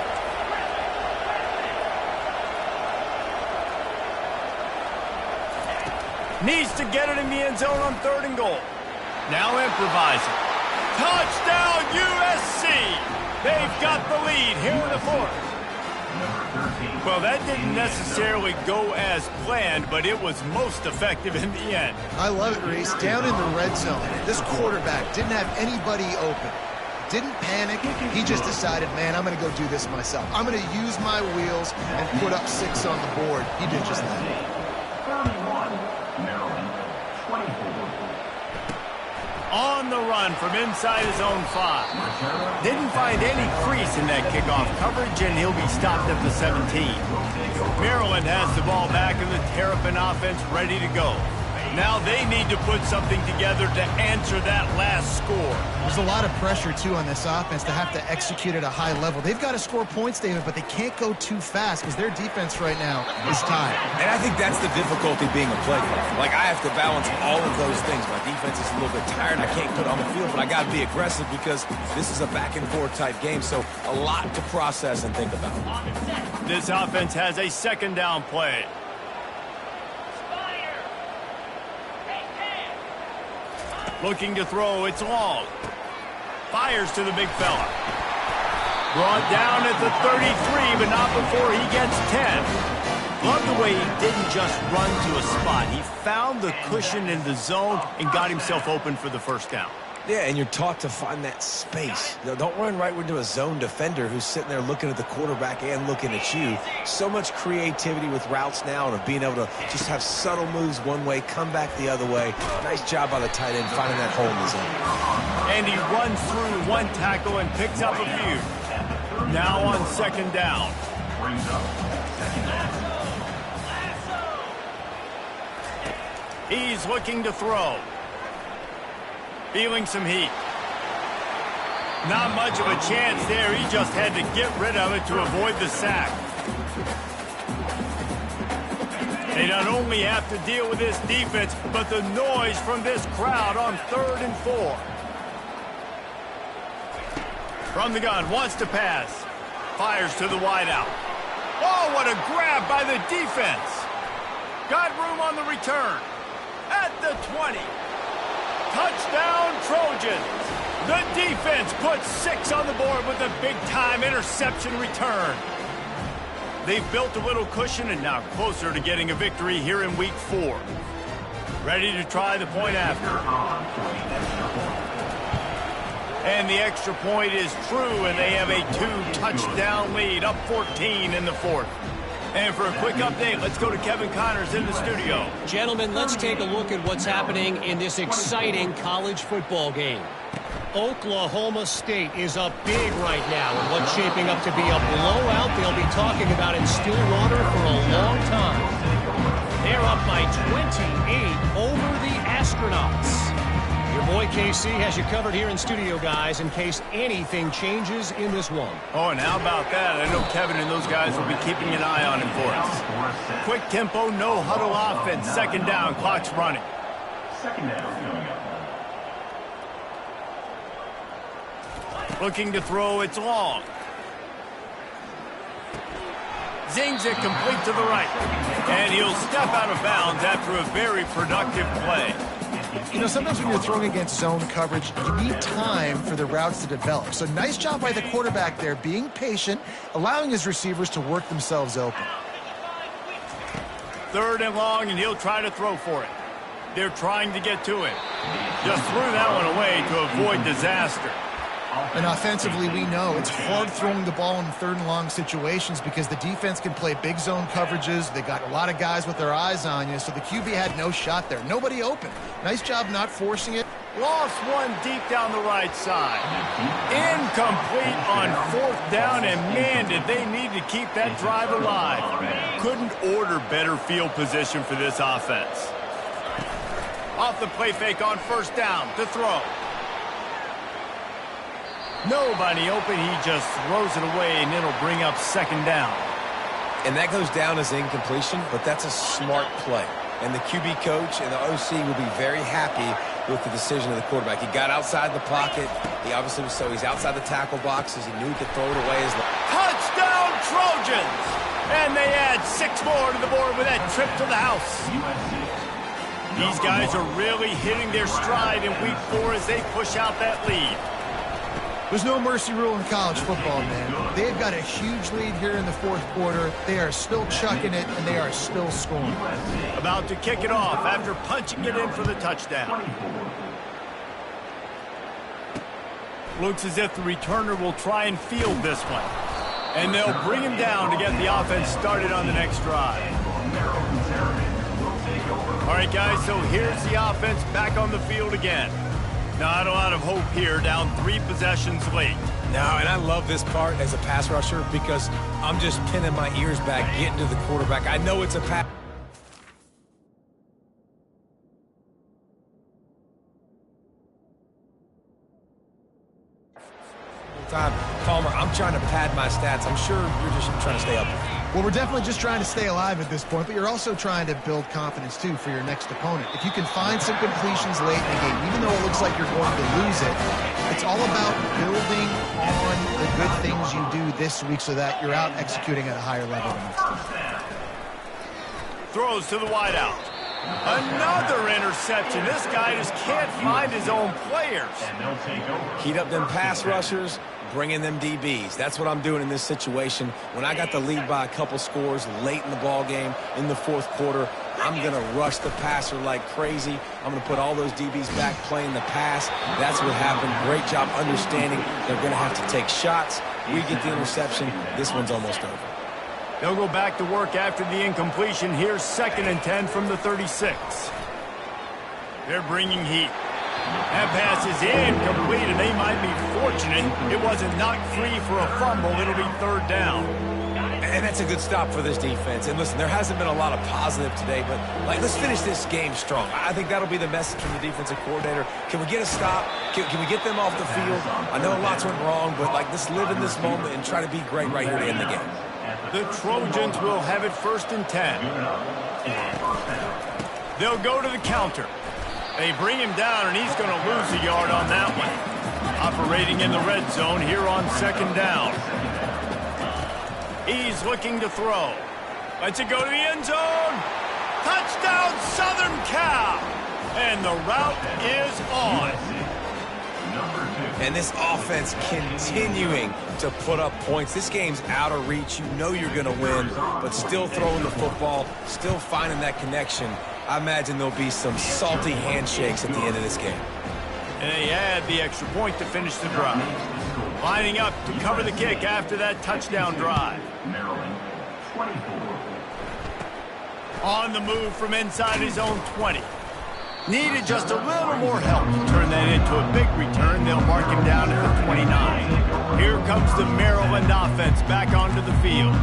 Needs to get it in the end zone on 3rd and goal. Now improvising. Touchdown USC! They've got the lead here in the 4th. Well, that didn't necessarily go as planned, but it was most effective in the end. I love it, Reese. Down in the red zone, this quarterback didn't have anybody open. Didn't panic. He just decided, man, I'm going to go do this myself. I'm going to use my wheels and put up 6 on the board. He did just that. On the run from inside his own 5. Didn't find any crease in that kickoff coverage, and he'll be stopped at the 17. Maryland has the ball back, and the Terrapin offense ready to go. Now they need to put something together to answer that last score. There's a lot of pressure, too, on this offense to have to execute at a high level. They've got to score points, David, but they can't go too fast because their defense right now is tied. And I think that's the difficulty being a play caller. Like, I have to balance all of those things. My defense is a little bit tired. I can't put it on the field, but I got to be aggressive because this is a back-and-forth type game, so a lot to process and think about. This offense has a 2nd down play. Looking to throw, it's long. Fires to the big fella. Brought down at the 33, but not before he gets 10. Love the way he didn't just run to a spot. He found the cushion in the zone and got himself open for the first down. Yeah, and you're taught to find that space. Don't run right into a zone defender who's sitting there looking at the quarterback and looking at you. So much creativity with routes now and of being able to just have subtle moves one way, come back the other way. Nice job by the tight end finding that hole in the zone. And he runs through one tackle and picks up a few. Now on 2nd down. He's looking to throw. Feeling some heat. Not much of a chance there. He just had to get rid of it to avoid the sack. They not only have to deal with this defense, but the noise from this crowd on 3rd and 4. From the gun, wants to pass. Fires to the wideout. Oh, what a grab by the defense. Got room on the return. At the 20. Touchdown, Trojans. The defense puts 6 on the board with a big-time interception return. They've built a little cushion and now closer to getting a victory here in Week 4. Ready to try the point after. And the extra point is true, and they have a 2-touchdown lead, up 14 in the 4th. And for a quick update, let's go to Kevin Connors in the studio. Gentlemen, let's take a look at what's happening in this exciting college football game. Oklahoma State is up big right now in what's shaping up to be a blowout they'll be talking about in Stillwater for a long time. They're up by 28 over the Astronauts. Your boy KC has you covered here in studio, guys, in case anything changes in this one. Oh, and how about that? I know Kevin and those guys will be keeping an eye on him for us. Quick tempo, no huddle offense. Second down, clock's running. Second down coming up. Looking to throw, it's long. Zings it complete to the right. And he'll step out of bounds after a very productive play. You know, sometimes when you're throwing against zone coverage, you need time for the routes to develop. So nice job by the quarterback there, being patient, allowing his receivers to work themselves open. Third and long, and he'll try to throw for it. They're trying to get to it. Just threw that one away to avoid disaster. And offensively, we know it's hard throwing the ball in third and long situations because the defense can play big zone coverages. They got a lot of guys with their eyes on you, so the QB had no shot there. Nobody open. Nice job not forcing it. Lost one deep down the right side. Incomplete on fourth down, and man, did they need to keep that drive alive. Couldn't order better field position for this offense. Off the play fake on first down to throw. Nobody open, he just throws it away, and it'll bring up second down. And that goes down as incompletion, but that's a smart play. And the QB coach and the OC will be very happy with the decision of the quarterback. He got outside the pocket. He obviously was so he's outside the tackle boxes. He knew he could throw it away. Touchdown, Trojans! And they add 6 more to the board with that trip to the house. These guys are really hitting their stride in week 4 as they push out that lead. There's no mercy rule in college football, man. They've got a huge lead here in the fourth quarter. They are still chucking it, and they are still scoring. About to kick it off after punching it in for the touchdown. Looks as if the returner will try and field this one. And they'll bring him down to get the offense started on the next drive. All right, guys, so here's the offense back on the field again. Not a lot of hope here, down 3 possessions late. No, and I love this part as a pass rusher because I'm just pinning my ears back, getting to the quarterback. I know it's a pass. Palmer, I'm trying to pad my stats. I'm sure you're just trying to stay up. Well, we're definitely just trying to stay alive at this point, but you're also trying to build confidence, too, for your next opponent. If you can find some completions late in the game, even though it looks like you're going to lose it, it's all about building on the good things you do this week so that you're out executing at a higher level the next time. Throws to the wideout. Another interception. This guy just can't find his own players. Heat up them pass rushers, bring in them DBs. That's what I'm doing in this situation. When I got the lead by a couple scores late in the ball game in the fourth quarter, I'm going to rush the passer like crazy. I'm going to put all those DBs back playing the pass. That's what happened. Great job understanding they're going to have to take shots. We get the interception. This one's almost over. They'll go back to work after the incompletion. Here's 2nd and 10 from the 36. They're bringing heat. That pass is incomplete, and they might be fortunate it wasn't knocked free for a fumble. It'll be 3rd down. And that's a good stop for this defense. And listen, there hasn't been a lot of positive today, but let's finish this game strong. I think that'll be the message from the defensive coordinator. Can we get a stop? Can we get them off the field? I know lots went wrong, but let's live in this moment and try to be great right here to end the game. The Trojans will have it 1st and 10. They'll go to the counter. They bring him down, and he's going to lose a yard on that one. Operating in the red zone here on 2nd down. He's looking to throw. Lets it go to the end zone. Touchdown, Southern Cal. And the route is on. And this offense continuing to put up points. This game's out of reach. You know you're going to win, but still throwing the football, still finding that connection. I imagine there'll be some salty handshakes at the end of this game. And they add the extra point to finish the drive. Lining up to cover the kick after that touchdown drive. Maryland, 24. On the move from inside his own 20. Needed just a little more help to turn that into a big return. They'll mark him down at the 29. Here comes the Maryland offense back onto the field.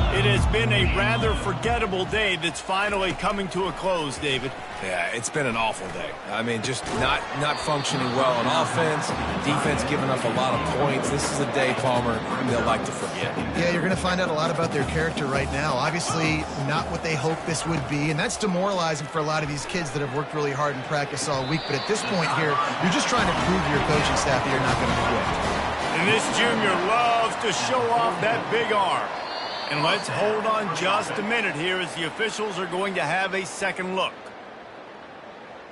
It has been a rather forgettable day that's finally coming to a close, David. Yeah, it's been an awful day. I mean, just not functioning well on offense, defense giving up a lot of points. This is a day, Palmer, they'll like to forget. Yeah, you're going to find out a lot about their character right now. Obviously, not what they hoped this would be, and that's demoralizing for a lot of these kids that have worked really hard in practice all week. But at this point here, you're just trying to prove to your coaching staff that you're not going to quit. And this junior loves to show off that big arm. And let's hold on just a minute here as the officials are going to have a second look.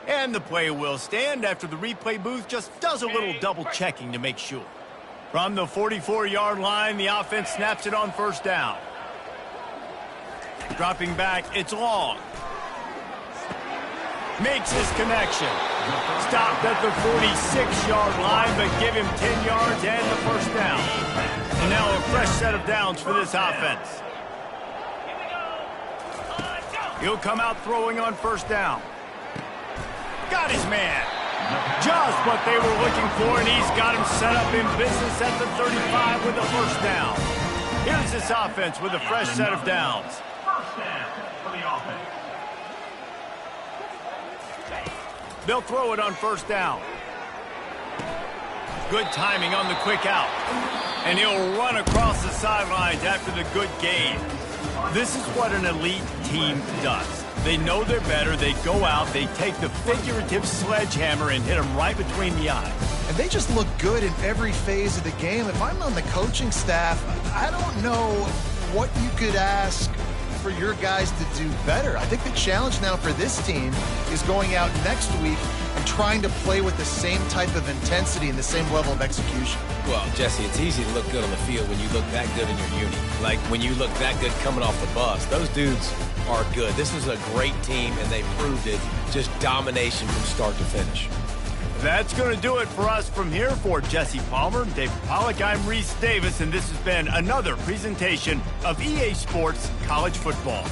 And the play will stand after the replay booth just does a little double checking to make sure. From the 44-yard line, the offense snaps it on first down. Dropping back, it's long. Makes his connection. Stopped at the 46-yard line, but give him 10 yards and the first down. And now a fresh set of downs for this offense. He'll come out throwing on first down. Got his man. Just what they were looking for, and he's got him set up in business at the 35 with a first down. Here's this offense with a fresh set of downs. First down for the offense. They'll throw it on first down. Good timing on the quick out. And he'll run across the sidelines after the good gain. This is what an elite team does. They know they're better. They go out. They take the figurative sledgehammer and hit them right between the eyes. And they just look good in every phase of the game. If I'm on the coaching staff, I don't know what you could ask for your guys to do better. I think the challenge now for this team is going out next week and trying to play with the same type of intensity and the same level of execution. Well, Jesse, it's easy to look good on the field when you look that good in your uni. Like when you look that good coming off the bus. Those dudes are good. This is a great team, and they proved it. Just domination from start to finish. That's going to do it for us from here. For Jesse Palmer, David Pollack, I'm Reese Davis, and this has been another presentation of EA Sports College Football.